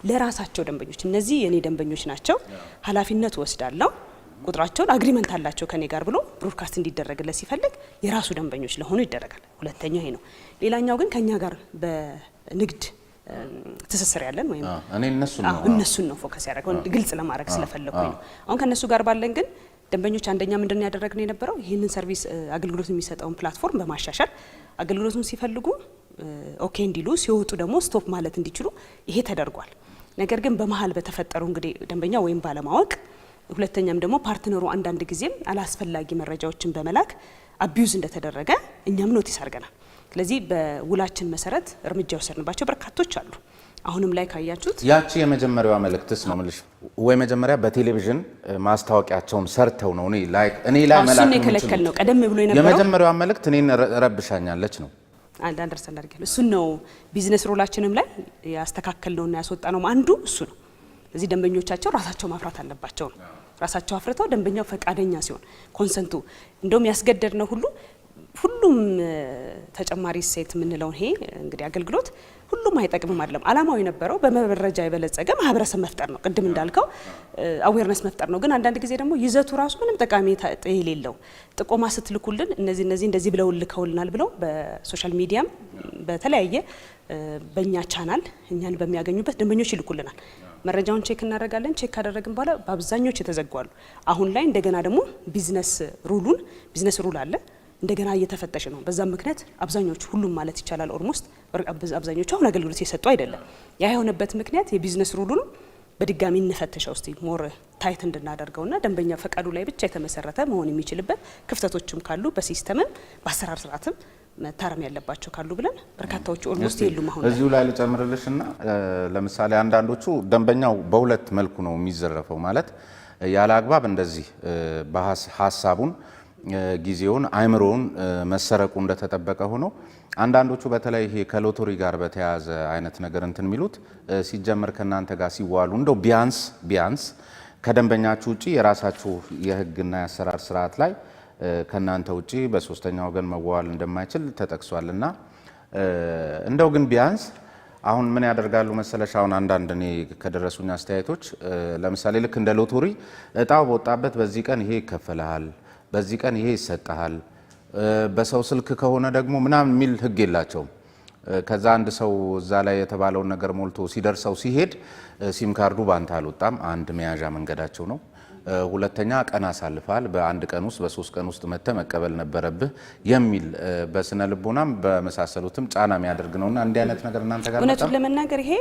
A: ለራሳቸው ደንበኞች እነዚህ የኔ ደንበኞች ናቸው ኃላፊነት ወስዳለሁ ቁጥራቸውን አግሪመንት አላቸው ከኔ ጋር ብሎ ብሮድካስት እንዲደረግለት ሲፈልግ የራሱ ደንበኞች ለሆኑ ይደረጋል። ሁለተኛው ይሄ ነው። ሌላኛው ግን ከኛ ጋር በንግድ ትስስር ያለን ወይም
B: እኔ እነሱን
A: ነው ፎከስ ያደረገው ግልጽ ለማድረግ ስለፈለኩኝ ነው። አሁን ከነሱ ጋር ባለን ግን ደንበኞች አንደኛ ምንድነው ያደረግነው የነበረው ይሄንን ሰርቪስ አገልግሎት የሚሰጠውን ፕላትፎርም በማሻሻል አገልግሎቱን ሲፈልጉ ኦኬ እንዲሉ ሲወጡ ደግሞ ስቶፕ ማለት እንዲችሉ ይሄ ተደርጓል። ነገር ግን በመሃል በተፈጠሩ እንግዲህ ደንበኛ ወይም ባለማወቅ ሁለተኛም ደግሞ ፓርትነሩ አንዳንድ ጊዜም አላስፈላጊ መረጃዎችን በመላክ አቢዩዝ እንደተደረገ እኛም ኖቲስ አድርገናል። ስለዚህ በውላችን መሰረት እርምጃ ወሰድንባቸው በርካቶች አሉ። አሁንም ላይ ካያችሁት
B: ያቺ የመጀመሪያዋ መልእክትስ ነው ምልሽ ወይ መጀመሪያ በቴሌቪዥን ማስታወቂያቸውን ሰርተው ነው እኔ ላይ መላክ
A: ነው የከለከል ነው። ቀደም ብሎ የነበረው
B: የመጀመሪያዋ መልእክት እኔን ረብሻኛለች ነው
A: አንደርስታንድ አድርገን እሱ ነው ቢዝነስ ሮላችንም ላይ ያስተካከልነውና ያስወጣነው አንዱ እሱ ነው። እዚህ ደንበኞቻቸው ራሳቸው ማፍራት አለባቸው ነው። ራሳቸው አፍርተው ደንበኛው ፈቃደኛ ሲሆን ኮንሰንቱ እንደውም ያስገደድነው ሁሉም ተጨማሪ ሴት የምንለው ይሄ እንግዲህ አገልግሎት ሁሉም አይጠቅምም አይደለም። አላማው የነበረው በመረጃ የበለጸገ ማህበረሰብ መፍጠር ነው። ቅድም እንዳልከው አዌርነስ መፍጠር ነው። ግን አንዳንድ ጊዜ ደግሞ ይዘቱ ራሱ ምንም ጠቃሚ የሌለው ጥቆማ ስትልኩልን እንደዚህ ብለው ልከውልናል ብለው በሶሻል ሚዲያም በተለያየ በእኛ ቻናል እኛን በሚያገኙበት ደንበኞች ይልኩልናል። መረጃውን ቼክ እናደርጋለን። ቼክ ካደረግን በኋላ በአብዛኞቹ የተዘጓሉ። አሁን ላይ እንደገና ደግሞ ቢዝነስ ሩል አለ እንደገና እየተፈተሽ ነው። በዛም ምክንያት አብዛኞቹ ሁሉም ማለት ይቻላል ኦልሞስት አብዛኞቹ አሁን አገልግሎት እየሰጡ አይደለም። ያ የሆነበት ምክንያት የቢዝነስ ሩሉን በድጋሚ እንፈተሸው እስቲ ሞር ታይት እንድናደርገውና ደንበኛ ፈቃዱ ላይ ብቻ የተመሰረተ መሆን የሚችልበት ክፍተቶችም ካሉ በሲስተምም በአሰራር ስርዓትም መታረም ያለባቸው ካሉ ብለን በርካታዎቹ ኦልሞስት የሉም። አሁን
B: እዚሁ ላይ ልጨምርልሽና ለምሳሌ አንዳንዶቹ ደንበኛው በሁለት መልኩ ነው የሚዘረፈው። ማለት ያለ አግባብ እንደዚህ በሀሳቡን ጊዜውን አይምሮውን መሰረቁ እንደተጠበቀ ሆኖ አንዳንዶቹ በተለይ ይሄ ከሎተሪ ጋር በተያያዘ አይነት ነገር እንትን የሚሉት ሲጀምር ከናንተ ጋር ሲዋሉ እንደው ቢያንስ ከደንበኛችሁ ውጪ የራሳችሁ የሕግና የአሰራር ስርዓት ላይ ከናንተ ውጪ በሶስተኛ ወገን መዋል እንደማይችል ተጠቅሷልና እንደው ግን ቢያንስ አሁን ምን ያደርጋሉ መሰለሽ? አሁን አንዳንድ እኔ ከደረሱኝ አስተያየቶች ለምሳሌ ልክ እንደ ሎተሪ እጣው በወጣበት በዚህ ቀን ይሄ ይከፈልሃል፣ በዚህ ቀን ይሄ ይሰጣል፣ በሰው ስልክ ከሆነ ደግሞ ምናምን የሚል ህግ የላቸውም። ከዛ አንድ ሰው እዛ ላይ የተባለውን ነገር ሞልቶ ሲደርሰው ሲሄድ ሲም ካርዱ ባንተ አልወጣም፣ አንድ መያዣ መንገዳቸው ነው። ሁለተኛ ቀን አሳልፋል፣ በአንድ ቀን ውስጥ በሶስት ቀን ውስጥ መጥተህ መቀበል ነበረብህ የሚል በስነ ልቦናም በመሳሰሉትም ጫና የሚያደርግ ነውና እንዲህ አይነት ነገር እናንተ ጋር
A: እውነቱን ለመናገር ይሄ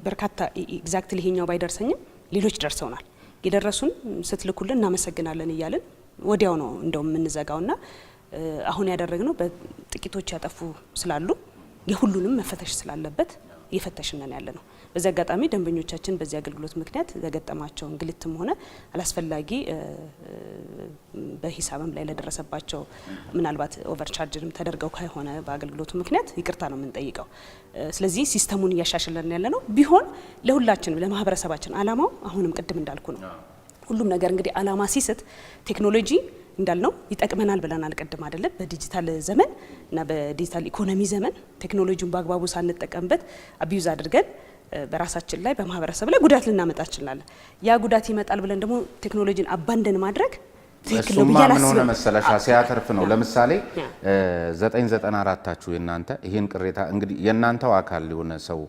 A: በርካታ ኤግዛክትሊ ይሄኛው ባይደርሰኝም ሌሎች ደርሰውናል። የደረሱን ስትልኩልን እናመሰግናለን እያልን ወዲያው ነው እንደውም የምንዘጋውና አሁን ያደረግነው በጥቂቶች ያጠፉ ስላሉ የሁሉንም መፈተሽ ስላለበት እየፈተሽነን ያለ ነው። በዚህ አጋጣሚ ደንበኞቻችን በዚህ አገልግሎት ምክንያት ለገጠማቸው እንግልትም ሆነ አላስፈላጊ በሂሳብም ላይ ለደረሰባቸው ምናልባት ኦቨርቻርጅም ተደርገው ከሆነ በአገልግሎቱ ምክንያት ይቅርታ ነው የምንጠይቀው። ስለዚህ ሲስተሙን እያሻሽለን ያለ ነው። ቢሆን ለሁላችንም ለማህበረሰባችን አላማው አሁንም ቅድም እንዳልኩ ነው። ሁሉም ነገር እንግዲህ አላማ ሲስት ቴክኖሎጂ እንዳልነው ይጠቅመናል ብለናል ቅድም አይደለም። በዲጂታል ዘመን እና በዲጂታል ኢኮኖሚ ዘመን ቴክኖሎጂውን በአግባቡ ሳንጠቀምበት አቢዩዝ አድርገን በራሳችን ላይ በማህበረሰብ ላይ ጉዳት ልናመጣ እንችላለን። ያ ጉዳት ይመጣል ብለን ደግሞ ቴክኖሎጂን አባንደን ማድረግ ትክክል ነው ብዬ አላስብም።
B: ምን ሆነ መሰለሻ ሲያተርፍ ነው። ለምሳሌ 994ታችሁ የናንተ ይሄን ቅሬታ እንግዲህ የናንተው አካል የሆነ ሰው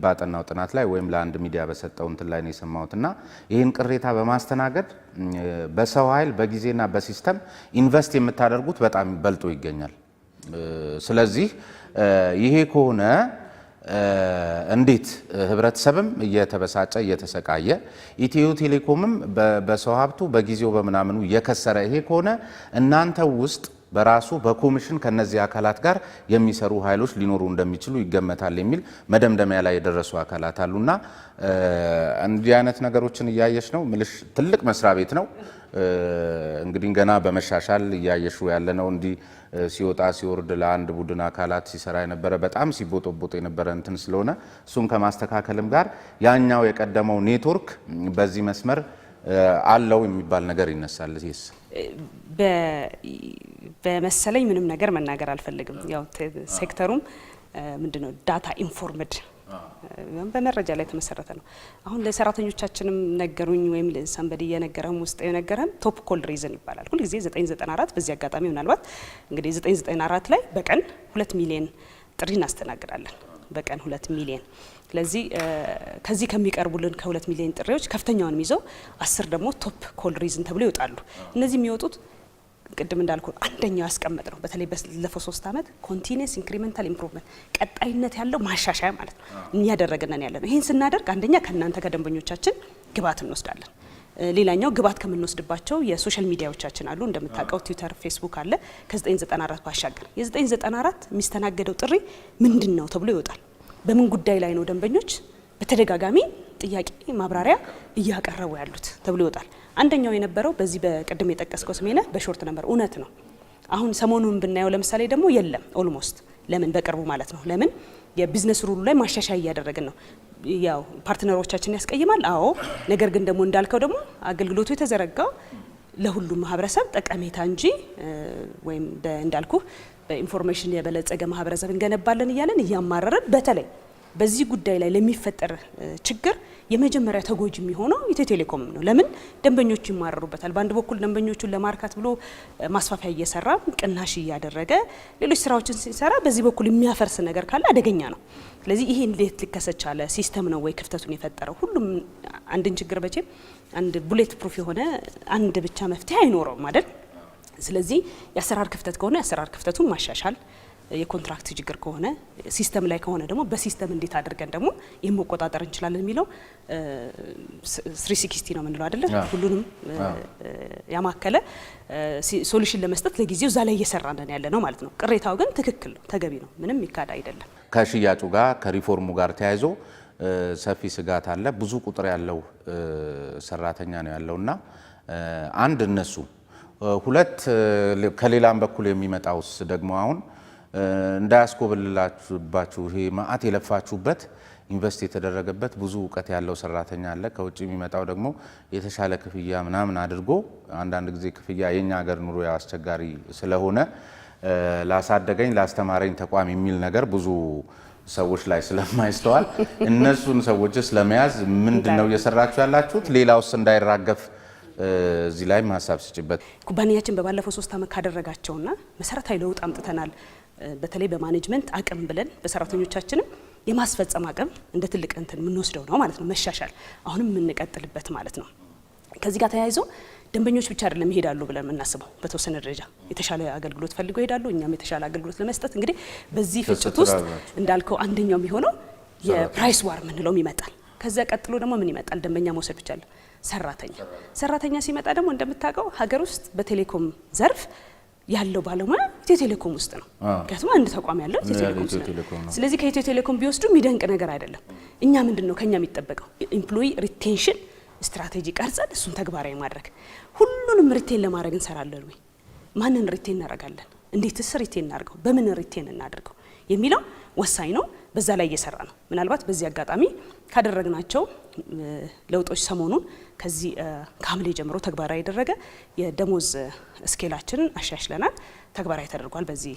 B: ባጠናው ጥናት ላይ ወይም ለአንድ ሚዲያ በሰጠው እንትን ላይ ነው የሰማሁትና ይሄን ቅሬታ በማስተናገድ በሰው ኃይል በጊዜና በሲስተም ኢንቨስት የምታደርጉት በጣም በልጦ ይገኛል። ስለዚህ ይሄ ከሆነ እንዴት ህብረተሰብም እየተበሳጨ እየተሰቃየ ኢትዮ ቴሌኮምም በሰው ሀብቱ በጊዜው በመናምኑ እየከሰረ ይሄ ከሆነ እናንተ ውስጥ በራሱ በኮሚሽን ከነዚህ አካላት ጋር የሚሰሩ ኃይሎች ሊኖሩ እንደሚችሉ ይገመታል የሚል መደምደሚያ ላይ የደረሱ አካላት አሉና እንዲህ አይነት ነገሮችን እያየሽ ነው ምልሽ ትልቅ መስሪያ ቤት ነው እንግዲህ ገና በመሻሻል እያየሹ ያለ ነው እንዲህ ሲወጣ ሲወርድ ለአንድ ቡድን አካላት ሲሰራ የነበረ በጣም ሲቦጦቦጥ የነበረ እንትን ስለሆነ እሱን ከማስተካከልም ጋር ያኛው የቀደመው ኔትወርክ በዚህ መስመር አለው የሚባል ነገር ይነሳል ይስ
A: በመሰለኝ ምንም ነገር መናገር አልፈልግም ያው ሴክተሩም ምንድነው ዳታ ኢንፎርምድ በመረጃ ላይ ተመሰረተ ነው አሁን ለሰራተኞቻችንም ነገሩኝ ወይም ለሰንበዲ የነገረም ውስጥ የነገረም ቶፕ ኮል ሪዝን ይባላል ሁሉ ጊዜ 994 በዚህ አጋጣሚ ምናልባት እንግዲህ 994 ላይ በቀን 2 ሚሊዮን ጥሪ እናስተናግዳለን በቀን 2 ሚሊዮን ስለዚህ ከዚህ ከሚቀርቡልን ከ2 ሚሊዮን ጥሪዎች ከፍተኛውን ይዘው 10 ደግሞ ቶፕ ኮል ሪዝን ተብሎ ይወጣሉ እነዚህ የሚወጡት ቅድም እንዳልኩ አንደኛው ያስቀመጥ ነው በተለይ ባለፈው 3 አመት ኮንቲኒየስ ኢንክሪመንታል ኢምፕሩቭመንት ቀጣይነት ያለው ማሻሻያ ማለት ነው እያደረግነን ያለ ነው ይሄን ስናደርግ አንደኛ ከናንተ ከደንበኞቻችን ግብአት እንወስዳለን ሌላኛው ግብአት ከምንወስድባቸው የሶሻል ሚዲያዎቻችን አሉ እንደምታውቀው ትዊተር ፌስቡክ አለ ከ994 ባሻገር የ994 የሚስተናገደው ጥሪ ምንድነው ተብሎ ይወጣል በምን ጉዳይ ላይ ነው ደንበኞች በተደጋጋሚ ጥያቄ ማብራሪያ እያቀረቡ ያሉት ተብሎ ይወጣል አንደኛው የነበረው በዚህ በቀደም የጠቀስከው ስሜነ በሾርት ነበር እውነት ነው አሁን ሰሞኑን ብናየው ለምሳሌ ደግሞ የለም ኦልሞስት ለምን በቅርቡ ማለት ነው ለምን የቢዝነስ ሩሉ ላይ ማሻሻያ እያደረግን ነው ያው ፓርትነሮቻችን ያስቀይማል አዎ ነገር ግን ደግሞ እንዳልከው ደግሞ አገልግሎቱ የተዘረጋው ለሁሉም ማህበረሰብ ጠቀሜታ እንጂ ወይም እንዳልኩ በኢንፎርሜሽን የበለጸገ ማህበረሰብ እንገነባለን እያለን እያማረረን በተለይ በዚህ ጉዳይ ላይ ለሚፈጠር ችግር የመጀመሪያ ተጎጂ የሚሆነው ኢትዮ ቴሌኮም ነው ለምን ደንበኞች ይማረሩበታል በአንድ በኩል ደንበኞቹን ለማርካት ብሎ ማስፋፊያ እየሰራ ቅናሽ እያደረገ ሌሎች ስራዎችን ሲሰራ በዚህ በኩል የሚያፈርስ ነገር ካለ አደገኛ ነው ስለዚህ ይሄ እንዴት ሊከሰት ቻለ ሲስተም ነው ወይ ክፍተቱን የፈጠረው ሁሉም አንድን ችግር በቼም አንድ ቡሌት ፕሩፍ የሆነ አንድ ብቻ መፍትሄ አይኖረውም አይደል ስለዚህ የአሰራር ክፍተት ከሆነ የአሰራር ክፍተቱን ማሻሻል የኮንትራክት ችግር ከሆነ ሲስተም ላይ ከሆነ ደግሞ በሲስተም እንዴት አድርገን ደግሞ የመቆጣጠር እንችላለን የሚለው 360 ነው ምንለው አይደለ ሁሉንም ያማከለ ሶሉሽን ለመስጠት ለጊዜው እዛ ላይ እየሰራን ያለ ነው ማለት ነው ቅሬታው ግን ትክክል ነው ተገቢ ነው ምንም ይካዳ አይደለም
B: ከሽያጩ ጋር ከሪፎርሙ ጋር ተያይዞ ሰፊ ስጋት አለ ብዙ ቁጥር ያለው ሰራተኛ ነው ያለውና አንድ እነሱ ሁለት ከሌላም በኩል የሚመጣውስ ደግሞ አሁን እንዳያስኮብልላችሁባችሁ ይሄ ማአት የለፋችሁበት ኢንቨስት የተደረገበት ብዙ እውቀት ያለው ሰራተኛ አለ ከውጭ የሚመጣው ደግሞ የተሻለ ክፍያ ምናምን አድርጎ አንዳንድ ጊዜ ክፍያ የኛ ሀገር ኑሮ አስቸጋሪ ስለሆነ ላሳደገኝ ላስተማረኝ ተቋም የሚል ነገር ብዙ ሰዎች ላይ ስለማይስተዋል እነሱን ሰዎችስ ለመያዝ ምንድነው እየሰራችሁ ያላችሁት ሌላውስ እንዳይራገፍ እዚህ ላይ ሐሳብ ስጭበት
A: ኩባንያችን በባለፈው 3 አመት ካደረጋቸውና መሰረታዊ ለውጥ አምጥተናል በተለይ በማኔጅመንት አቅም ብለን በሰራተኞቻችንም የማስፈጸም አቅም እንደ ትልቅ እንትን የምንወስደው ነው ማለት ነው መሻሻል አሁንም የምንቀጥልበት ማለት ነው ከዚህ ጋር ተያይዞ ደንበኞች ብቻ አይደለም ይሄዳሉ ብለን የምናስበው በተወሰነ ደረጃ የተሻለ አገልግሎት ፈልገው ይሄዳሉ እኛም የተሻለ አገልግሎት ለመስጠት እንግዲህ በዚህ ፍጭት ውስጥ እንዳልከው አንደኛው የሚሆነው የፕራይስ ዋር ምንለው ይመጣል ከዛ ቀጥሎ ደግሞ ምን ይመጣል ደንበኛ መውሰድ ብቻ አይደለም ሰራተኛ ሲመጣ ደግሞ እንደምታውቀው ሀገር ውስጥ በቴሌኮም ዘርፍ ያለው ባለሙያ ኢትዮ ቴሌኮም ውስጥ ነው ምክንያቱም አንድ ተቋም ያለው ኢትዮ ቴሌኮም ነው ስለዚህ ከኢትዮ ቴሌኮም ቢወስዱ የሚደንቅ ነገር አይደለም እኛ ምንድነው ከኛ የሚጠበቀው ኤምፕሎይ ሪቴንሽን ስትራቴጂ ቀርጸን እሱን ተግባራዊ ማድረግ ሁሉንም ሪቴን ለማድረግ እንሰራለን ወይ ማንን ሪቴን እናደርጋለን እንዴትስ ሪቴን እናድርገው በምን ሪቴን እናድርገው የሚለው ወሳኝ ነው በዛ ላይ እየሰራ ነው ምናልባት በዚህ አጋጣሚ ካደረግናቸው ለውጦች ሰሞኑን ከዚህ ከሐምሌ ጀምሮ ተግባራዊ ያደረገ የደሞዝ ስኬላችንን አሻሽለናል ተግባራዊ ተደርጓል በዚህ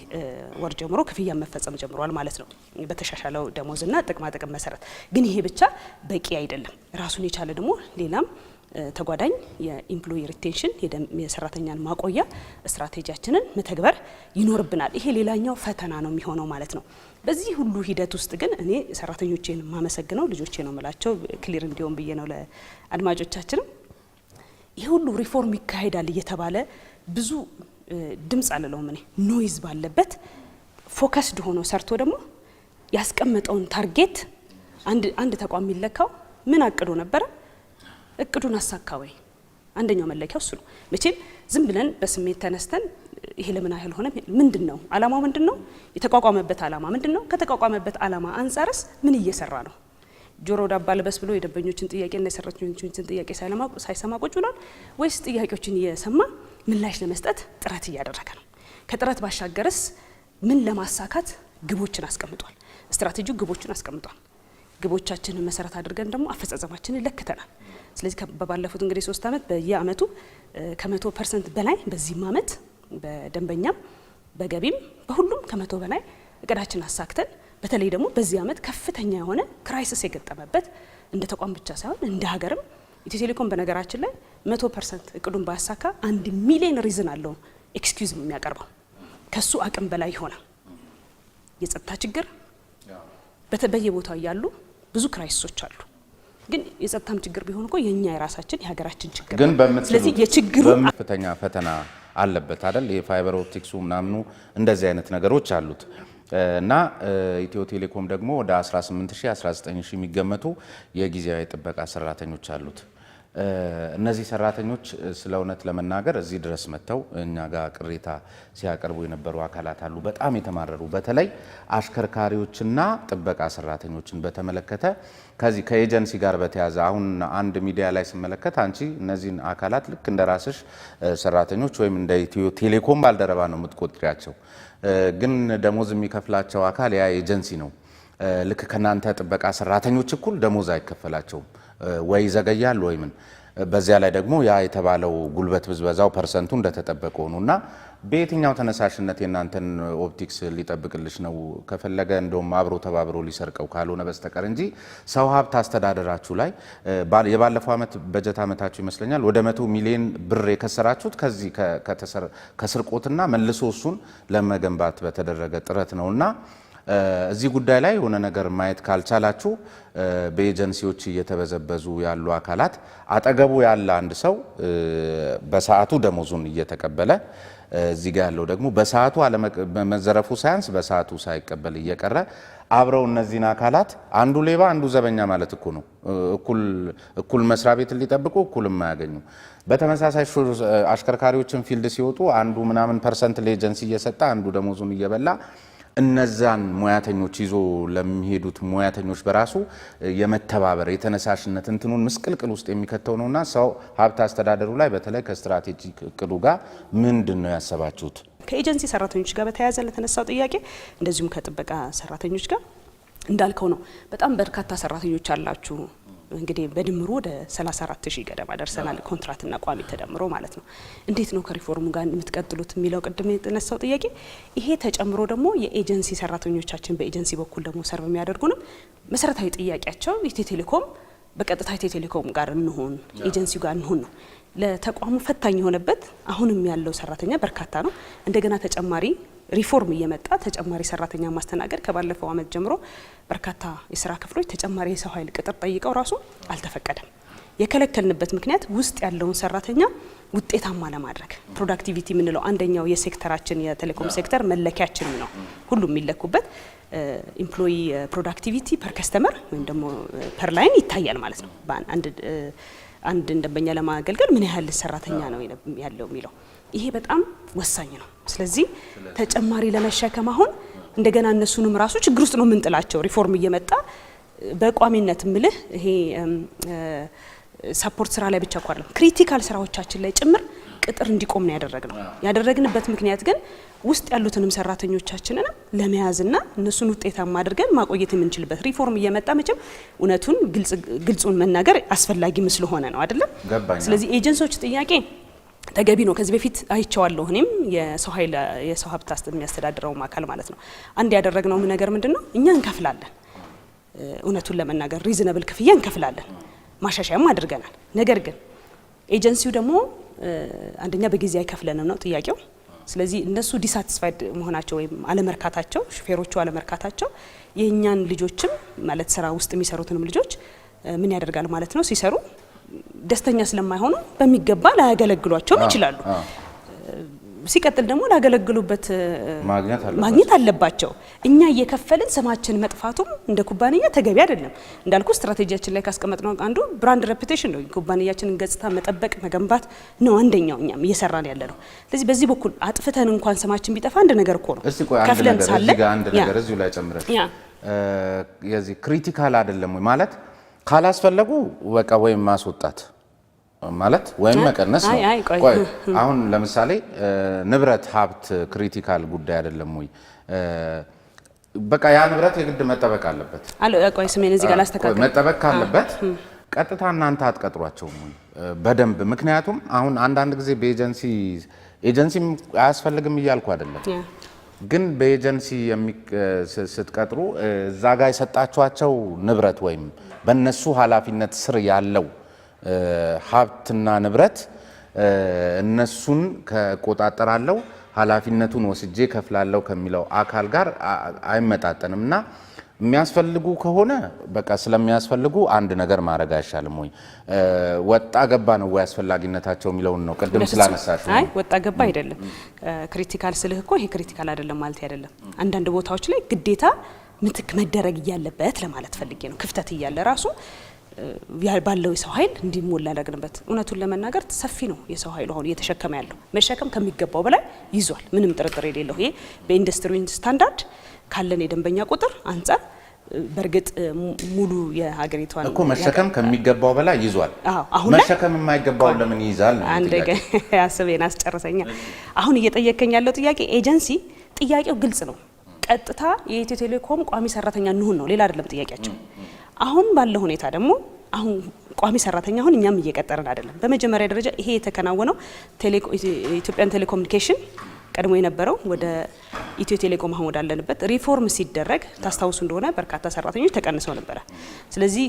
A: ወር ጀምሮ ክፍያ መፈጸም ጀምሯል ማለት ነው በተሻሻለው ደሞዝና ጥቅማ ጥቅም መሰረት ግን ይሄ ብቻ በቂ አይደለም ራሱን የቻለ ደግሞ ሌላም ተጓዳኝ የኢምፕሎይ ሪቴንሽን የሰራተኛን ማቆያ ስትራቴጂያችንን መተግበር ይኖርብናል ይሄ ሌላኛው ፈተና ነው የሚሆነው ማለት ነው በዚህ ሁሉ ሂደት ውስጥ ግን እኔ ሰራተኞቼን ማመሰግነው ልጆቼ ነው መላቸው ክሊር እንዲሆን ብዬ ነው ለአድማጮቻችን ይሄ ሁሉ ሪፎርም ይካሄዳል እየተባለ ብዙ ድምጽ አለለው ምን ኖይዝ ባለበት ፎከስድ ሆኖ ሰርቶ ደግሞ ያስቀመጠውን ታርጌት አንድ ተቋም የሚለካው ምን አቅዶ ነበር እቅዱን አሳካ ወይ አንደኛው መለኪያው እሱ ነው መቼም ዝም ብለን በስሜት ተነስተን ይሄ ለምን አይል ሆነ ምንድነው አላማው ምንድነው የተቋቋመበት አላማ ምንድነው ከተቋቋመበት አላማ አንፃርስ ምን እየሰራ ነው ጆሮ ዳባ ልበስ ብሎ የደንበኞችን ጥያቄና የሰራተኞችን ጥያቄ ሳይሰማ ቁጭ ብሏል ወይስ ጥያቄዎችን እየሰማ ምላሽ ለመስጠት ጥረት እያደረገ ነው ከጥረት ባሻገርስ ምን ለማሳካት ግቦችን አስቀምጧል ስትራቴጂው ግቦችን አስቀምጧል ግቦቻችንን መሰረት አድርገን ደግሞ አፈጻጸማችንን ለክተናል ስለዚህ በባለፉት እንግዲህ 3 አመት በየአመቱ ከ100% በላይ በዚህ አመት በደንበኛም በገቢም በሁሉም ከ100 በላይ እቅዳችን አሳክተን በተለይ ደግሞ በዚህ አመት ከፍተኛ የሆነ ክራይሲስ የገጠመበት እንደ ተቋም ብቻ ሳይሆን እንደ ሀገርም ኢትዮ ቴሌኮም በነገራችን ላይ 100% እቅዱን ባያሳካ 1 ሚሊዮን ሪዝን አለው ኤክስኪዩዝ የሚያቀርበው ከሱ አቅም በላይ ሆነ የጸጥታ ችግር በየቦታው ያሉ ብዙ ክራይሲሶች አሉ ግን የጸጥታም ችግር ቢሆን እኮ የኛ የራሳችን የሀገራችን ችግር
B: ግን
A: ስለዚህ የችግሩ
B: ከፍተኛ ፈተና አለበት አይደል የፋይበር ኦፕቲክሱ ምናምኑ እንደዚህ አይነት ነገሮች አሉት እና ኢትዮ ቴሌኮም ደግሞ ወደ 18000 19000 የሚገመቱ የጊዜያዊ ጥበቃ ሰራተኞች አሉት እነዚህ ሰራተኞች ስለ እውነት ለመናገር እዚህ ድረስ መተው እኛ ጋር ቅሬታ ሲያቀርቡ የነበሩ አካላት አሉ በጣም የተማረሩ በተለይ አሽከርካሪዎችና ጥበቃ ሰራተኞችን በተመለከተ ከዚህ ከኤጀንሲ ጋር በተያያዘ አሁን አንድ ሚዲያ ላይ ስመለከት አንቺ እነዚህን አካላት ልክ እንደራስሽ ሰራተኞች ወይም እንደ ኢትዮ ቴሌኮም ባልደረባ ነው የምትቆጥሪያቸው ግን ደሞዝ የሚከፍላቸው አካል ያ ኤጀንሲ ነው ልክ ከናንተ ጥበቃ ሰራተኞች እኩል ደሞዝ አይከፈላቸውም ወይ ዘገያል ወይ ምን በዚያ ላይ ደግሞ ያ የተባለው ጉልበት ብዝበዛው ፐርሰንቱ እንደተጠበቀ ነውና በየትኛው ተነሳሽነት የናንተን ኦፕቲክስ ሊጠብቅልሽ ነው ከፈለገ እንደውም አብሮ ተባብሮ ሊሰርቀው ካልሆነ በስተቀር እንጂ ሰው ሀብት አስተዳደራችሁ ላይ የባለፈው አመት በጀት አመታችሁ ይመስለኛል ወደ 100 ሚሊዮን ብር የከሰራችሁት ከዚህ ከስርቆትና መልሶ እሱን ለመገንባት በተደረገ ጥረት ነውና እዚህ ጉዳይ ላይ ሆነ ነገር ማየት ካልቻላችሁ በኤጀንሲዎች እየተበዘበዙ ያሉ አካላት አጠገቡ ያለ አንድ ሰው በሰዓቱ ደሞዙን እየተቀበለ እዚህ ጋር ያለው ደግሞ በሰዓቱ አለመዘረፉ ሳይንስ በሰዓቱ ሳይቀበል እየቀረ አብረው እነዚህን አካላት አንዱ ሌባ አንዱ ዘበኛ ማለት እኮ ነው እኩል መስሪያ ቤት ሊጠብቁ እኩል የማያገኙ በተመሳሳይ አሽከርካሪዎችን ፊልድ ሲወጡ አንዱ ምናምን ፐርሰንት ለኤጀንሲ እየሰጠ አንዱ ደሞዙን እየበላ እነዛን ሙያተኞች ይዞ ለሚሄዱት ሙያተኞች በራሱ የመተባበር የተነሳሽነት እንትኑን ምስቅልቅል ውስጥ የሚከተው ነውና ሰው ሀብት አስተዳደሩ ላይ በተለይ ከስትራቴጂክ እቅዱ ጋር ምንድነው ያሰባችሁት
A: ከኤጀንሲ ሰራተኞች ጋር በተያያዘ ለተነሳው ጥያቄ እንደዚሁም ከጥበቃ ሰራተኞች ጋር እንዳልከው ነው በጣም በርካታ ሰራተኞች አላችሁ እንግዲህ በድምሩ ወደ 34000 ገደማ ደርሰናል ኮንትራክትና ቋሚ ተደምሮ ማለት ነው እንዴት ነው ከሪፎርሙ ጋር የምትቀጥሉት የሚለው ቅድም የተነሳው ጥያቄ ይሄ ተጨምሮ ደግሞ የኤጀንሲ ሰራተኞቻችን በኤጀንሲ በኩል ደግሞ ሰርቭ የሚያደርጉንም መሰረታዊ ጥያቄያቸው ኢትዮ ቴሌኮም በቀጥታ ኢትዮ ቴሌኮም ጋር እንሆን ኤጀንሲው ጋር እንሆን ነው ለተቋሙ ፈታኝ የሆነበት አሁንም ያለው ሰራተኛ በርካታ ነው እንደገና ተጨማሪ ሪፎርም እየመጣ ተጨማሪ ሰራተኛ ማስተናገድ ከባለፈው አመት ጀምሮ በርካታ የሥራ ክፍሎች ተጨማሪ የሰው ኃይል ቅጥር ጠይቀው ራሱ አልተፈቀደም የከለከልንበት ምክንያት ውስጥ ያለውን ሰራተኛ ውጤታማ ለማድረግ ፕሮዳክቲቪቲ ምንለው አንደኛው የሴክተራችን የቴሌኮም ሴክተር መለኪያችን ነው ሁሉም የሚለኩበት ኢምፕሎይ ፕሮዳክቲቪቲ ፐር ከስተመር ወይም ደግሞ ፐር ላይን ይታያል ማለት ነው አንድ ደንበኛ ለማገልገል ምን ያህል ሰራተኛ ነው ያለው የሚለው ይሄ በጣም ወሳኝ ነው ስለዚህ ተጨማሪ ለመሸከም አሁን እንደገና እነሱንም ራሱ ችግር ውስጥ ነው ምንጥላቸው ሪፎርም እየመጣ በቋሚነት ምልህ ይሄ ሰፖርት ስራ ላይ ብቻ አይደለም ክሪቲካል ስራዎቻችን ላይ ጭምር ቅጥር እንዲቆም ነው ያደረግንበት ምክንያት ግን ውስጥ ያሉትንም ሰራተኞቻችንን ለመያዝና እነሱን ውጤታማ አድርገን ማቆየት የምንችልበት ሪፎርም እየመጣ መቼም እውነቱን ግልጹን መናገር አስፈላጊ ስለሆነ ነው አይደለም ስለዚህ ኤጀንሲዎች ጥያቄ ተገቢ ነው ከዚህ በፊት አይቻለሁ እኔም የሰው ሀብት የሚያስተዳድረው አካል ማለት ነው አንድ ያደረግነው ነገር ምንድነው እኛ እንከፍላለን እውነቱን ለመናገር ሪዝነብል ክፍያ እንከፍላለን ማሻሻያም አድርገናል ነገር ግን ኤጀንሲው ደግሞ አንደኛ በጊዜ አይከፍለንም ነው ጥያቄው ስለዚህ እነሱ ዲሳቲስፋይድ መሆናቸው ወይም አለመርካታቸው ሹፌሮቹ አለመርካታቸው የኛን ልጆችም ማለት ስራ ውስጥ የሚሰሩትንም ልጆች ምን ያደርጋል ማለት ነው ሲሰሩ ደስተኛ ስለማይሆኑ በሚገባ ላያገለግሏቸው ይችላሉ ሲቀጥል ደግሞ ላገለግሉበት ማግኘት አለባቸው። እኛ እየከፈልን ስማችን መጥፋቱም እንደ ኩባንያ ተገቢ አይደለም። እንዳልኩ ስትራቴጂያችን ላይ ካስቀመጥነው አንዱ ብራንድ ሬፑቴሽን ነው። ኩባንያችንን ገጽታ መጠበቅ መገንባት ነው አንደኛው እኛም እየሰራን ያለ ነው። ስለዚህ በዚህ በኩል አጥፍተን እንኳን ስማችን ቢጠፋ አንድ ነገር እኮ ነው።
B: ከፍለን ሳለ አንድ ነገር እዚሁ ላይ ጨምረን የዚህ ክሪቲካል አይደለም ወይ ማለት ካላስፈለጉ በቃ ወይም ማስወጣት ማለት ወይም መቀነስ ነው። ቆይ አሁን ለምሳሌ ንብረት ሀብት ክሪቲካል ጉዳይ አይደለም ወይ? በቃ ያ ንብረት የግድ መጠበቅ አለበት።
A: ቆይ ስሜን እዚህ ጋር ላስተካክል።
B: መጠበቅ ካለበት ቀጥታ እናንተ አትቀጥሯቸውም ወይ በደንብ? ምክንያቱም አሁን አንዳንድ ጊዜ ኤጀንሲም አያስፈልግም እያልኩ አይደለም፣ ግን በኤጀንሲ ስትቀጥሩ እዛ ጋር የሰጣችኋቸው ንብረት ወይም በእነሱ ኃላፊነት ስር ያለው ሀብትና ንብረት እነሱን ከቆጣጠራለው ኃላፊነቱን ወስጄ ከፍላለው ከሚለው አካል ጋር አይመጣጠንም እና የሚያስፈልጉ ከሆነ በቃ ስለሚያስፈልጉ አንድ ነገር ማድረግ አይሻልም ወይ? ወጣ ገባ ነው ወይ አስፈላጊነታቸው የሚለውን ነው ቅድም ስላነሳችሁ።
A: አይ ወጣ ገባ አይደለም። ክሪቲካል ስልህ እኮ ይሄ ክሪቲካል አይደለም ማለት አይደለም። አንዳንድ ቦታዎች ላይ ግዴታ ምትክ መደረግ እያለበት ለማለት ፈልጌ ነው። ክፍተት እያለ ራሱ ባለው የሰው ኃይል እንዲሞላ ያደረግንበት እውነቱን ለመናገር ሰፊ ነው። የሰው ኃይሉ አሁን እየተሸከመ ያለው መሸከም ከሚገባው በላይ ይዟል። ምንም ጥርጥር የሌለው ይሄ በኢንዱስትሪ ስታንዳርድ ካለን የደንበኛ ቁጥር አንጻር በርግጥ ሙሉ የሀገሪቷን
B: እኮ መሸከም ከሚገባው በላይ ይዟል። አሁን መሸከም የማይገባው ለምን ይይዛል?
A: አንዴ ያስበን አስጨርሰኛ። አሁን እየጠየቀኝ ያለው ጥያቄ ኤጀንሲ ጥያቄው ግልጽ ነው። ቀጥታ የኢትዮ ቴሌኮም ቋሚ ሰራተኛ እንሁን ነው፣ ሌላ አይደለም ጥያቄያቸው። አሁን ባለው ሁኔታ ደግሞ አሁን ቋሚ ሰራተኛ አሁን እኛም እየቀጠርን አይደለም። በመጀመሪያ ደረጃ ይሄ የተከናወነው ኢትዮጵያን ቴሌኮሙኒኬሽን ቀድሞ የነበረው ወደ ኢትዮ ቴሌኮም አሁን ወዳለንበት ሪፎርም ሲደረግ ታስታውሱ እንደሆነ በርካታ ሰራተኞች ተቀንሰው ነበረ። ስለዚህ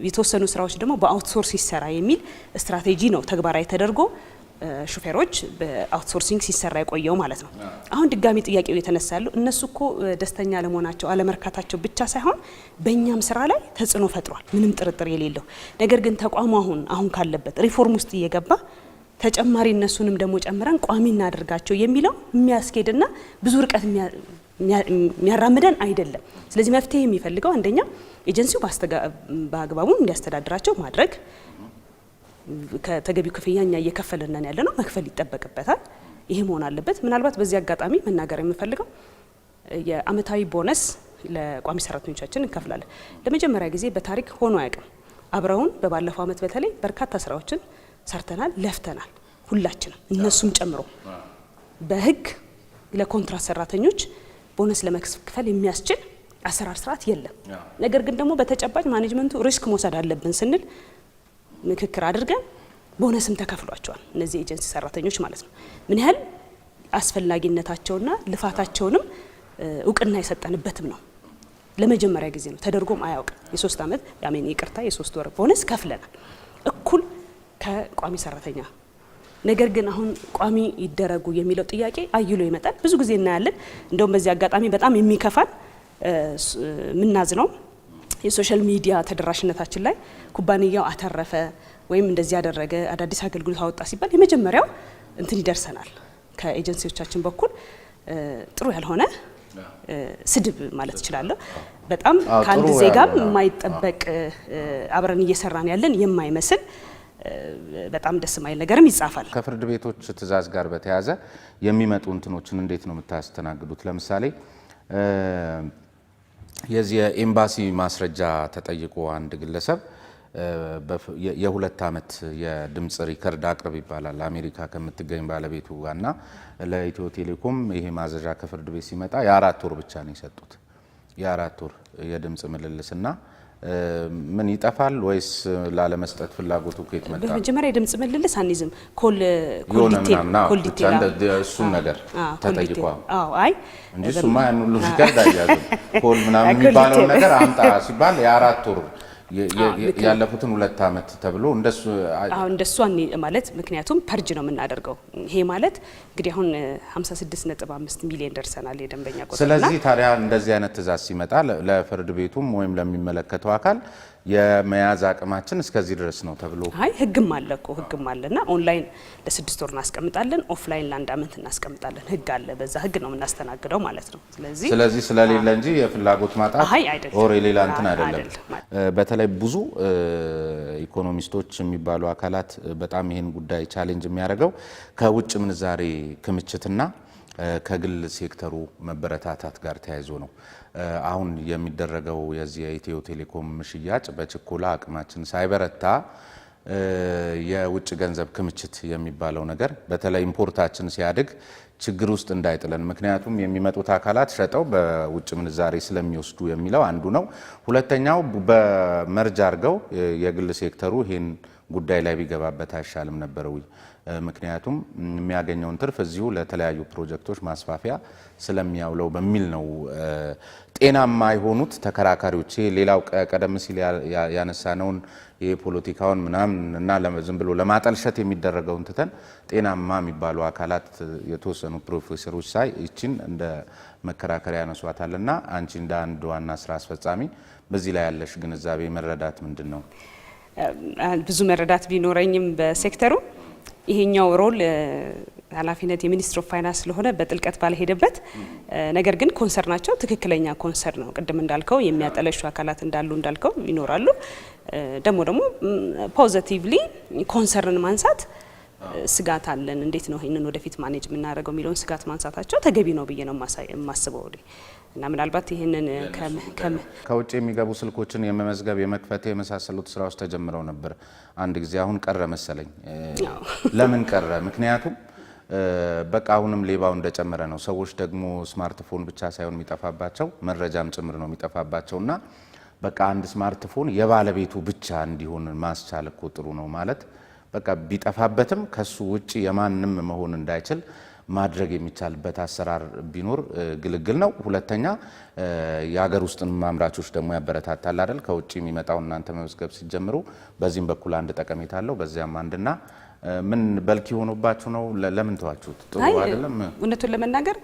A: የተወሰኑ ስራዎች ደግሞ በአውትሶርስ ይሰራ የሚል ስትራቴጂ ነው ተግባራዊ ተደርጎ ሹፌሮች በአውትሶርሲንግ ሲሰራ የቆየው ማለት ነው። አሁን ድጋሚ ጥያቄው የተነሳሉ እነሱ እኮ ደስተኛ ለመሆናቸው አለመርካታቸው ብቻ ሳይሆን በእኛም ስራ ላይ ተጽዕኖ ፈጥሯል፣ ምንም ጥርጥር የሌለው ነገር። ግን ተቋሙ አሁን ካለበት ሪፎርም ውስጥ እየገባ ተጨማሪ እነሱንም ደግሞ ጨምረን ቋሚ እናደርጋቸው የሚለው የሚያስኬድና ብዙ ርቀት የሚያራምደን አይደለም። ስለዚህ መፍትሄ የሚፈልገው አንደኛ ኤጀንሲው በአግባቡ እንዲያስተዳድራቸው ማድረግ፣ ከተገቢው ክፍያ እኛ እየከፈልን ያለ ነው መክፈል ይጠበቅበታል። ይሄ መሆን አለበት። ምናልባት በዚህ አጋጣሚ መናገር የምፈልገው የአመታዊ ቦነስ ለቋሚ ሰራተኞቻችን እንከፍላለን። ለመጀመሪያ ጊዜ በታሪክ ሆኖ አያውቅም። አብረውን በባለፈው አመት በተለይ በርካታ ስራዎችን ሰርተናል፣ ለፍተናል። ሁላችንም እነሱም ጨምሮ በህግ ለኮንትራት ሰራተኞች ቦነስ ለመክፈል የሚያስችል አሰራር ስርዓት የለም። ነገር ግን ደግሞ በተጨባጭ ማኔጅመንቱ ሪስክ መውሰድ አለብን ስንል ምክክር አድርገን ቦነስም ተከፍሏቸዋል። እነዚህ ኤጀንሲ ሰራተኞች ማለት ነው። ምን ያህል አስፈላጊነታቸውና ልፋታቸውንም እውቅና የሰጠንበትም ነው። ለመጀመሪያ ጊዜ ነው፣ ተደርጎም አያውቅም። የ3 አመት ያሜን ይቅርታ የ3 ወር ቦነስ ከፍለናል እኩል ከቋሚ ሰራተኛ። ነገር ግን አሁን ቋሚ ይደረጉ የሚለው ጥያቄ አይሎ ይመጣል። ብዙ ጊዜ እናያለን። እንደውም በዚህ አጋጣሚ በጣም የሚከፋን ምናዝነው የሶሻል ሚዲያ ተደራሽነታችን ላይ ኩባንያው አተረፈ ወይም እንደዚህ ያደረገ አዳዲስ አገልግሎት አወጣ ሲባል የመጀመሪያው እንትን ይደርሰናል ከኤጀንሲዎቻችን በኩል ጥሩ ያልሆነ ስድብ ማለት እችላለሁ። በጣም ከአንድ ዜጋም የማይጠበቅ አብረን እየሰራን ያለን የማይመስል በጣም ደስ የማይል ነገርም ይጻፋል።
B: ከፍርድ ቤቶች ትዕዛዝ ጋር በተያያዘ የሚመጡ እንትኖችን እንዴት ነው የምታስተናግዱት? ለምሳሌ የዚህ የኤምባሲ ማስረጃ ተጠይቆ አንድ ግለሰብ የ2 አመት የድምጽ ሪከርድ አቅርብ ይባላል አሜሪካ ከምትገኝ ባለቤቱ ጋርና ለኢትዮ ቴሌኮም ይሄ ማዘዣ ከፍርድ ቤት ሲመጣ የ4 ወር ብቻ ነው የሰጡት። የ4 ወር የድምጽ ምልልስና ምን ይጠፋል ወይስ ላለመስጠት ፍላጎቱ ከየት መጣ?
A: በመጀመሪያ የድምጽ ምልልስ አንይዝም። ኮል ዲቴል
B: እሱን ነገር ተጠይቋ አይ እንጂ ሱማ ያን ሁሉ ሪከርድ አያዘም። ኮል ምናምን የሚባለው ነገር አምጣ ሲባል የ4 ወር ያለፉትን 2 አመት ተብሎ
A: እንደሱ ማለት ምክንያቱም ፐርጅ ነው የምናደርገው። ይሄ ማለት እንግዲህ አሁን 56.5 ሚሊዮን ደርሰናል የደንበኛ ቁጥር።
B: ስለዚህ ታዲያ እንደዚህ አይነት ትዕዛዝ ሲመጣ ለፍርድ ቤቱም ወይም ለሚመለከተው አካል የመያዝ አቅማችን እስከዚህ ድረስ ነው ተብሎ
A: አይ ህግም አለ እኮ ህግም አለና ኦንላይን ለ6 ወር እናስቀምጣለን፣ ኦፍላይን ለ1 አመት እናስቀምጣለን። ህግ አለ፣ በዛ ህግ ነው የምናስተናግደው ማለት ነው። ስለዚህ
B: ስለሌለ እንጂ የፍላጎት ማጣት ኦር የሌላ እንትን አይደለም። በተለይ ብዙ ኢኮኖሚስቶች የሚባሉ አካላት በጣም ይህን ጉዳይ ቻሌንጅ የሚያደርገው ከውጭ ምንዛሬ ክምችትና ከግል ሴክተሩ መበረታታት ጋር ተያይዞ ነው። አሁን የሚደረገው የዚህ የኢትዮ ቴሌኮም ሽያጭ በችኮላ አቅማችን ሳይበረታ የውጭ ገንዘብ ክምችት የሚባለው ነገር በተለይ ኢምፖርታችን ሲያድግ ችግር ውስጥ እንዳይጥለን፣ ምክንያቱም የሚመጡት አካላት ሸጠው በውጭ ምንዛሬ ስለሚወስዱ የሚለው አንዱ ነው። ሁለተኛው በመርጅ አድርገው የግል ሴክተሩ ይህን ጉዳይ ላይ ቢገባበት አይሻልም ነበር ወይ? ምክንያቱም የሚያገኘውን ትርፍ እዚሁ ለተለያዩ ፕሮጀክቶች ማስፋፊያ ስለሚያውለው በሚል ነው። ጤናማ የሆኑት ተከራካሪዎች ሌላው ቀደም ሲል ያነሳነውን የፖለቲካውን ምናምን እና ዝም ብሎ ለማጠልሸት የሚደረገውን ትተን ጤናማ የሚባሉ አካላት የተወሰኑ ፕሮፌሰሮች ሳይ ይችን እንደ መከራከሪያ ያነሷታልና አንቺ እንደ አንድ ዋና ስራ አስፈጻሚ በዚህ ላይ ያለሽ ግንዛቤ መረዳት ምንድን ነው?
A: ብዙ መረዳት ቢኖረኝም በሴክተሩ ይሄኛው ሮል ኃላፊነት የሚኒስትር ኦፍ ፋይናንስ ስለሆነ በጥልቀት ባልሄደበት፣ ነገር ግን ኮንሰርናቸው ትክክለኛ ኮንሰርን ነው። ቅድም እንዳልከው የሚያጠለሹ አካላት እንዳልከው ይኖራሉ። ደግሞ ፖዚቲቭሊ ኮንሰርን ማንሳት ስጋት አለን፣ እንዴት ነው ይህንን ወደፊት ማኔጅ የምናደርገው የሚለውን ስጋት ማንሳታቸው ተገቢ ነው ብዬ ነው የማስበው። እና ምናልባት ይህንን
B: ከውጭ የሚገቡ ስልኮችን የመመዝገብ የመክፈት የመሳሰሉት ስራዎች ተጀምረው ነበር አንድ ጊዜ። አሁን ቀረ መሰለኝ። ለምን ቀረ? ምክንያቱም በቃ አሁንም ሌባው እንደጨመረ ነው። ሰዎች ደግሞ ስማርትፎን ብቻ ሳይሆን የሚጠፋባቸው መረጃም ጭምር ነው የሚጠፋባቸውና በቃ አንድ ስማርትፎን የባለቤቱ ብቻ እንዲሆን ማስቻል እኮ ጥሩ ነው ማለት በቃ ቢጠፋበትም ከሱ ውጪ የማንም መሆን እንዳይችል ማድረግ የሚቻልበት አሰራር ቢኖር ግልግል ነው። ሁለተኛ የሀገር ውስጥን ማምራቾች ደግሞ ያበረታታል አይደል? ከውጪ የሚመጣው እናንተ መመዝገብ ሲጀምሩ በዚህም በኩል አንድ ጠቀሜታ አለው፣ በዚያም አንድና ምን በልኪ ሆኖባችሁ ነው? ለምን ተዋችሁት? ጥሩ አይደለም።
A: እውነቱን ለመናገር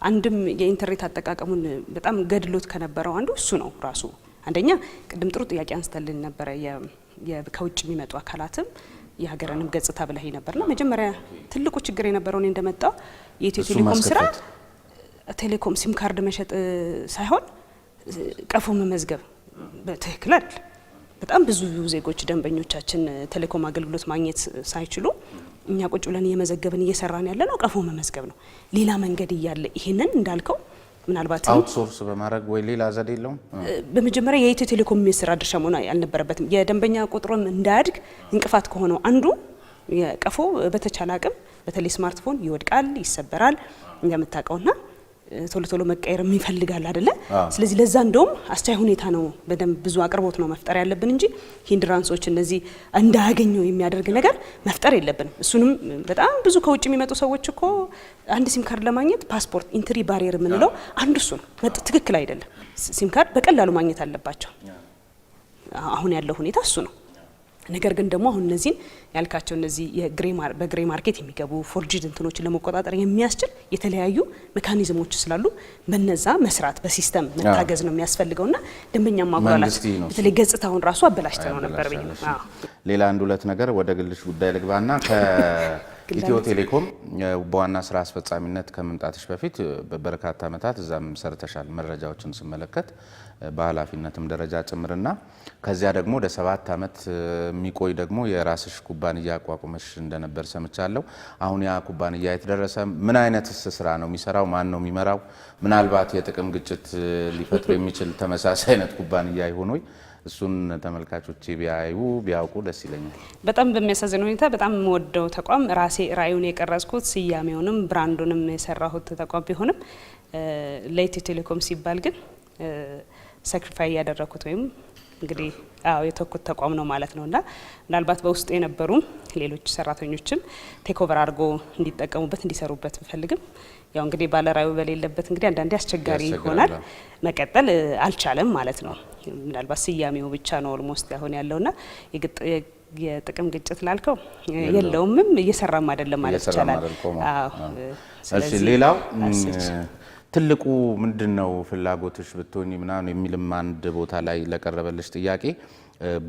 A: አንድም የኢንተርኔት አጠቃቀሙን በጣም ገድሎት ከነበረው አንዱ እሱ ነው ራሱ። አንደኛ ቅድም ጥሩ ጥያቄ አንስተልን ነበረ። ከውጭ የሚመጡ አካላትም የሀገርንም ገጽታ ብለህ ነበርና መጀመሪያ ትልቁ ችግር የነበረው እኔ እንደመጣው የኢትዮ ቴሌኮም ስራ ቴሌኮም ሲም ካርድ መሸጥ ሳይሆን ቀፎ መመዝገብ በትክክል አይደል። በጣም ብዙ ዜጎች ደንበኞቻችን ቴሌኮም አገልግሎት ማግኘት ሳይችሉ እኛ ቁጭ ብለን እየመዘገብን እየሰራን ያለ ነው ቀፎ መመዝገብ ነው። ሌላ መንገድ እያለ ይሄንን እንዳልከው ምናልባት
B: አውትሶርስ በማድረግ ወይ ሌላ ዘዴ የለውም።
A: በመጀመሪያ የኢትዮ ቴሌኮም የስራ ድርሻ መሆን ያልነበረበትም የደንበኛ ቁጥሩም እንዳያድግ እንቅፋት ከሆነው አንዱ የቀፎ በተቻለ አቅም በተለይ ስማርትፎን ይወድቃል፣ ይሰበራል እንደምታውቀውና ቶሎ ቶሎ መቀየር ይፈልጋል አይደለ? ስለዚህ ለዛ እንደውም አስቻይ ሁኔታ ነው በደንብ ብዙ አቅርቦት ነው መፍጠር ያለብን እንጂ ሂንድራንሶች እነዚህ እንዳያገኘው የሚያደርግ ነገር መፍጠር የለብንም። እሱንም በጣም ብዙ ከውጭ የሚመጡ ሰዎች እኮ አንድ ሲም ካርድ ለማግኘት ፓስፖርት ኢንትሪ ባሪየር የምንለው አንዱ እሱ ነው። ትክክል አይደለም። ሲም ካርድ በቀላሉ ማግኘት አለባቸው። አሁን ያለው ሁኔታ እሱ ነው። ነገር ግን ደግሞ አሁን እነዚህን ያልካቸው እነዚህ በግሬ ማርኬት የሚገቡ ፎርጂድ እንትኖችን ለመቆጣጠር የሚያስችል የተለያዩ ሜካኒዝሞች ስላሉ በነዛ መስራት በሲስተም መታገዝ ነው የሚያስፈልገውና ደንበኛ ማጓላት በተለይ ገጽታውን ራሱ አበላሽተ ነው ነበር በይ ነው።
B: ሌላ አንድ ሁለት ነገር ወደ ግልሽ ጉዳይ ልግባና ኢትዮ ቴሌኮም በዋና ስራ አስፈጻሚነት ከመምጣትሽ በፊት በበርካታ ዓመታት እዛም ሰርተሻል። መረጃዎችን ስመለከት በኃላፊነትም ደረጃ ጭምርና ከዚያ ደግሞ ወደ 7 ዓመት የሚቆይ ደግሞ የራስሽ ኩባንያ አቋቁመሽ እንደነበር ሰምቻለሁ። አሁን ያ ኩባንያ የተደረሰ ምን አይነት ስራ ነው የሚሰራው? ማን ነው የሚመራው? ምናልባት የጥቅም ግጭት ሊፈጥር የሚችል ተመሳሳይ አይነት ኩባንያ ይሆን ወይ? እሱን ተመልካቾቼ ቢያውቁ ደስ ይለኛል። በጣም
A: በሚያሳዝን ሁኔታ በጣም የምወደው ተቋም ራሴ ራዩን የቀረጽኩት ስያሜውንም ብራንዱንም የሰራሁት ተቋም ቢሆንም ለኢትዮ ቴሌኮም ሲባል ግን ሳክሪፋይ ያደረኩት ወይም እንግዲህ የተኩት ተቋም ነው ማለት ነውና ምናልባት በውስጡ የነበሩ ሌሎች ሰራተኞችም ቴክኦቨር አድርጎ እንዲጠቀሙበት እንዲሰሩበት ፈልግም ያው እንግዲህ ባለራዩ በሌለበት እንግዲህ አንዳንዴ አስቸጋሪ ይሆናል። መቀጠል አልቻለም ማለት ነው። ምናልባት ስያሜው ብቻ ነው ኦልሞስት አሁን ያለውና የጥቅም ግጭት ላልከው የለውምም እየሰራም አይደለም ማለት ይቻላል።
B: እሺ ሌላው ትልቁ ምንድነው ፍላጎትሽ ብትሆኚ ምናምን የሚልም አንድ ቦታ ላይ ለቀረበልሽ ጥያቄ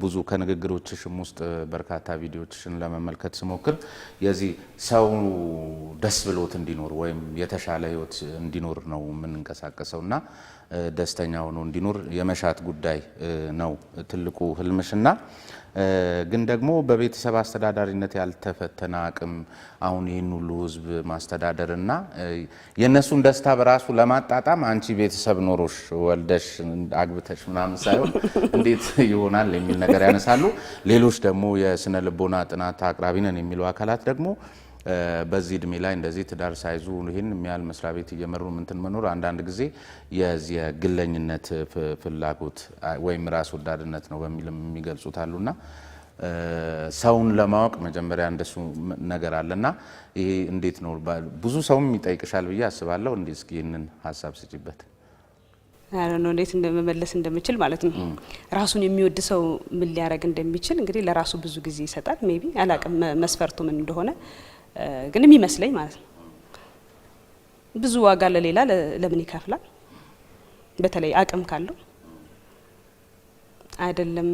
B: ብዙ ከንግግሮችሽም ውስጥ በርካታ ቪዲዮዎችሽን ለመመልከት ስሞክር የዚህ ሰው ደስ ብሎት እንዲኖር ወይም የተሻለ ህይወት እንዲኖር ነው የምንንቀሳቀሰውና ደስተኛ ሆኖ እንዲኖር የመሻት ጉዳይ ነው ትልቁ ህልምሽና ግን ደግሞ በቤተሰብ አስተዳዳሪነት ያልተፈተነ አቅም አሁን ይህን ሁሉ ህዝብ ማስተዳደርና የነሱን ደስታ በራሱ ለማጣጣም አንቺ ቤተሰብ ኖሮሽ ወልደሽ አግብተሽ ምናምን ሳይሆን እንዴት ይሆናል የሚል ነገር ያነሳሉ። ሌሎች ደግሞ የስነ ልቦና ጥናት አቅራቢ ነን የሚሉ አካላት ደግሞ በዚህ እድሜ ላይ እንደዚህ ትዳር ሳይዙ ይህን የሚያህል መስሪያ ቤት እየመሩ ምንትን መኖር አንዳንድ ጊዜ የግለኝነት ፍላጎት ወይም ራስ ወዳድነት ነው በሚልም የሚገልጹት አሉና ሰውን ለማወቅ መጀመሪያ እንደሱ ነገር አለና ይሄ እንዴት ነው ብዙ ሰውም ይጠይቅሻል ብዬ አስባለሁ። እንዴ እስኪ ይህንን ሀሳብ ስጪበት።
A: አሁን እንዴት እንደመመለስ እንደምችል ማለት ነው። ራሱን የሚወድ ሰው ምን ሊያረግ እንደሚችል እንግዲህ ለራሱ ብዙ ጊዜ ይሰጣል። ሜቢ አላቅም መስፈርቱ ምን እንደሆነ ግን የሚመስለኝ ማለት ነው ብዙ ዋጋ ለሌላ ለምን ይከፍላል? በተለይ አቅም ካለው አይደለም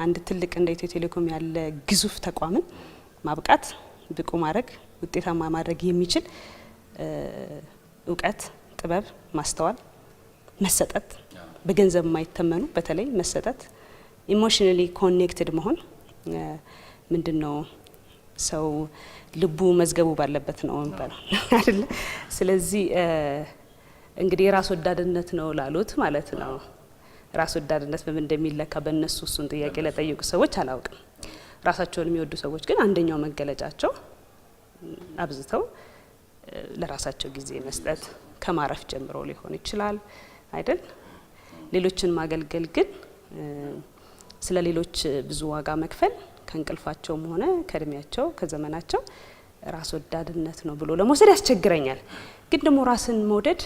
A: አንድ ትልቅ እንደ ኢትዮ ቴሌኮም ያለ ግዙፍ ተቋምን ማብቃት ብቁ ማድረግ ውጤታማ ማድረግ የሚችል እውቀት፣ ጥበብ፣ ማስተዋል፣ መሰጠት በገንዘብ የማይተመኑ በተለይ መሰጠት ኢሞሽናሊ ኮኔክትድ መሆን ምንድነው ሰው ልቡ መዝገቡ ባለበት ነው የሚባለው አይደለ? ስለዚህ እንግዲህ ራስ ወዳድነት ነው ላሉት ማለት ነው። ራስ ወዳድነት በምን እንደሚለካ በእነሱ እሱን ጥያቄ ለጠየቁ ሰዎች አላውቅም። ራሳቸውን የሚወዱ ሰዎች ግን አንደኛው መገለጫቸው አብዝተው ለራሳቸው ጊዜ መስጠት ከማረፍ ጀምሮ ሊሆን ይችላል አይደል? ሌሎችን ማገልገል ግን ስለ ሌሎች ብዙ ዋጋ መክፈል ከእንቅልፋቸውም ሆነ ከእድሜያቸው ከዘመናቸው ራስ ወዳድነት ነው ብሎ ለመውሰድ ያስቸግረኛል። ግን ደግሞ ራስን መውደድ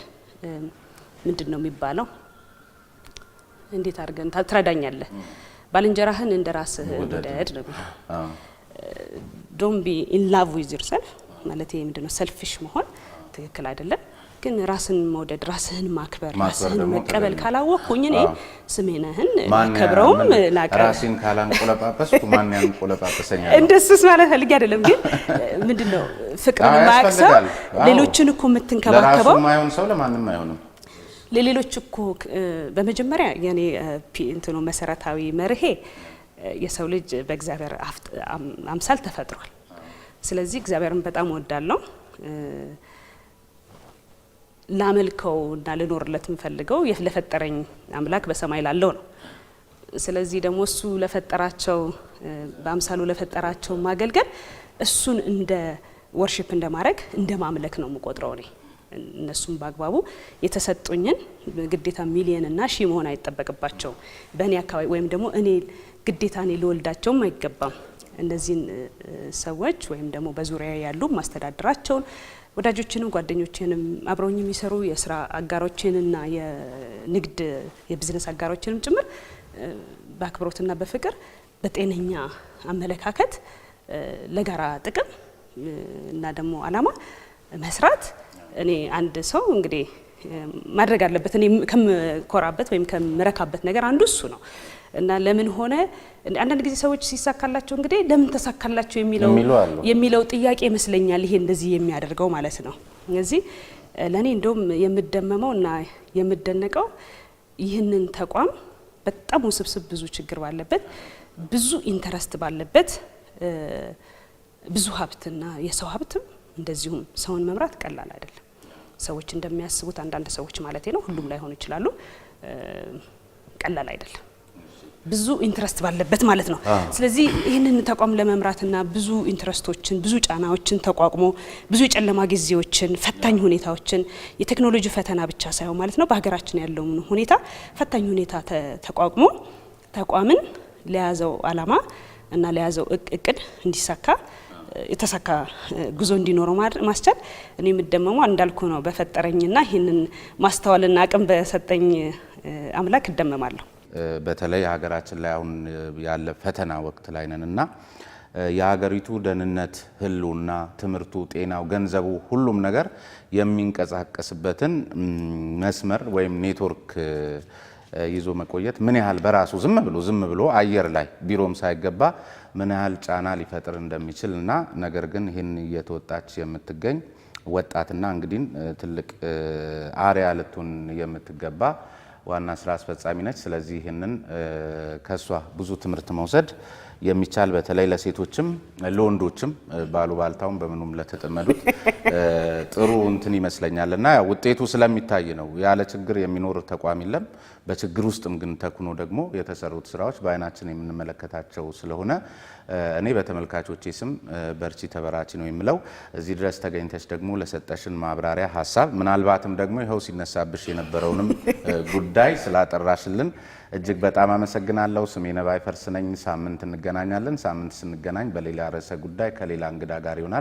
A: ምንድነው የሚባለው? እንዴት አድርገን ትረዳኛለህ? ባልንጀራህን እንደ ራስህ ውደድ ነው። ዶንት ቢ ኢን ላቭ ዊዝ ዮርሰልፍ ማለት ይሄ ምንድነው? ሰልፊሽ መሆን ትክክል አይደለም። ግን ራስን መውደድ፣ ራስህን ማክበር፣ ራስህን መቀበል ካላወቅኩኝ እኔ ስሜነህን ማከብረውም ላቀር
B: ራስን ካላንቆለጳጰስኩ ማን ያንቆለጳጰሰኛል?
A: እንደሱስ ማለት ፈልጌ አይደለም። ግን ምንድነው ፍቅርን ማክሰብ ሌሎችን እኮ የምትንከባከበው
B: ለራሱ ማይሆን ሰው ለማንም አይሆንም።
A: ለሌሎች እኮ በመጀመሪያ የኔ እንትኑ መሰረታዊ መርሄ የሰው ልጅ በእግዚአብሔር አምሳል ተፈጥሯል። ስለዚህ እግዚአብሔርን በጣም እወዳለሁ። ላመልከው እና ልኖርለት የምፈልገው ለፈጠረኝ አምላክ በሰማይ ላለው ነው። ስለዚህ ደግሞ እሱ ለፈጠራቸው በአምሳሉ ለፈጠራቸው ማገልገል እሱን እንደ ወርሺፕ እንደማድረግ እንደ ማምለክ ነው የምቆጥረው እኔ። እነሱም በአግባቡ የተሰጡኝን ግዴታ ሚሊየን እና ሺህ መሆን አይጠበቅባቸውም በእኔ አካባቢ ወይም ደግሞ እኔ ግዴታ እኔ ልወልዳቸውም አይገባም። እነዚህን ሰዎች ወይም ደግሞ በዙሪያ ያሉ ማስተዳደራቸውን ወዳጆችንም ጓደኞችንም አብረውኝ የሚሰሩ የስራ አጋሮችንና የንግድ የቢዝነስ አጋሮችንም ጭምር በአክብሮትና በፍቅር በጤነኛ አመለካከት ለጋራ ጥቅም እና ደግሞ አላማ መስራት እኔ አንድ ሰው እንግዲህ ማድረግ አለበት። እኔ ከምኮራበት ወይም ከምረካበት ነገር አንዱ እሱ ነው እና ለምን ሆነ አንዳንድ ጊዜ ሰዎች ሲሳካላቸው እንግዲህ ለምን ተሳካላቸው የሚለው ጥያቄ ይመስለኛል ይሄ እንደዚህ የሚያደርገው ማለት ነው። ስለዚህ ለኔ እንደውም የምደመመው እና የምደነቀው ይህንን ተቋም በጣም ውስብስብ ብዙ ችግር ባለበት ብዙ ኢንተረስት ባለበት ብዙ ሀብትና የሰው ሀብትም እንደዚሁም ሰውን መምራት ቀላል አይደለም። ሰዎች እንደሚያስቡት አንዳንድ ሰዎች ማለት ነው ሁሉም ላይሆኑ ይችላሉ። ቀላል አይደለም። ብዙ ኢንትረስት ባለበት ማለት ነው። ስለዚህ ይህንን ተቋም ለመምራትና ብዙ ኢንትረስቶችን ብዙ ጫናዎችን ተቋቁሞ ብዙ የጨለማ ጊዜዎችን ፈታኝ ሁኔታዎችን የቴክኖሎጂ ፈተና ብቻ ሳይሆን ማለት ነው በሀገራችን ያለውን ሁኔታ ፈታኝ ሁኔታ ተቋቁሞ ተቋምን ለያዘው አላማ እና ለያዘው እቅድ እንዲሳካ የተሳካ ጉዞ እንዲኖረው ማስቻል እኔ የምደመመው እንዳልኩ ነው በፈጠረኝና ይህንን ማስተዋልና አቅም በሰጠኝ አምላክ እደመማለሁ።
B: በተለይ ሀገራችን ላይ አሁን ያለ ፈተና ወቅት ላይ ነንና የሀገሪቱ ደህንነት፣ ህልውና፣ ትምህርቱ፣ ጤናው፣ ገንዘቡ ሁሉም ነገር የሚንቀሳቀስበትን መስመር ወይም ኔትወርክ ይዞ መቆየት ምን ያህል በራሱ ዝም ብሎ አየር ላይ ቢሮም ሳይገባ ምን ያህል ጫና ሊፈጥር እንደሚችል እና ነገር ግን ይህን እየተወጣች የምትገኝ ወጣትና እንግዲህ ትልቅ አሪያ ልትሆን የምትገባ ዋና ስራ አስፈጻሚ ነች። ስለዚህ ይህንን ከሷ ብዙ ትምህርት መውሰድ የሚቻል በተለይ ለሴቶችም ለወንዶችም ባሉባልታውን በምኑም ለተጠመዱት ጥሩ እንትን ይመስለኛልና ውጤቱ ስለሚታይ ነው። ያለ ችግር የሚኖር ተቋም የለም። በችግር ውስጥም ግን ተኩኖ ደግሞ የተሰሩት ስራዎች በአይናችን የምንመለከታቸው ስለሆነ እኔ በተመልካቾቼ ስም በርቺ ተበራቺ ነው የምለው። እዚህ ድረስ ተገኝተሽ ደግሞ ለሰጠሽን ማብራሪያ ሀሳብ ምናልባትም ደግሞ ይኸው ሲነሳብሽ የነበረውንም ጉዳይ ስላጠራሽልን እጅግ በጣም አመሰግናለሁ። ስሜ ነባይ ፈርስ ነኝ። ሳምንት እንገናኛለን። ሳምንት ስንገናኝ በሌላ ርዕሰ ጉዳይ ከሌላ እንግዳ ጋር ይሆናል።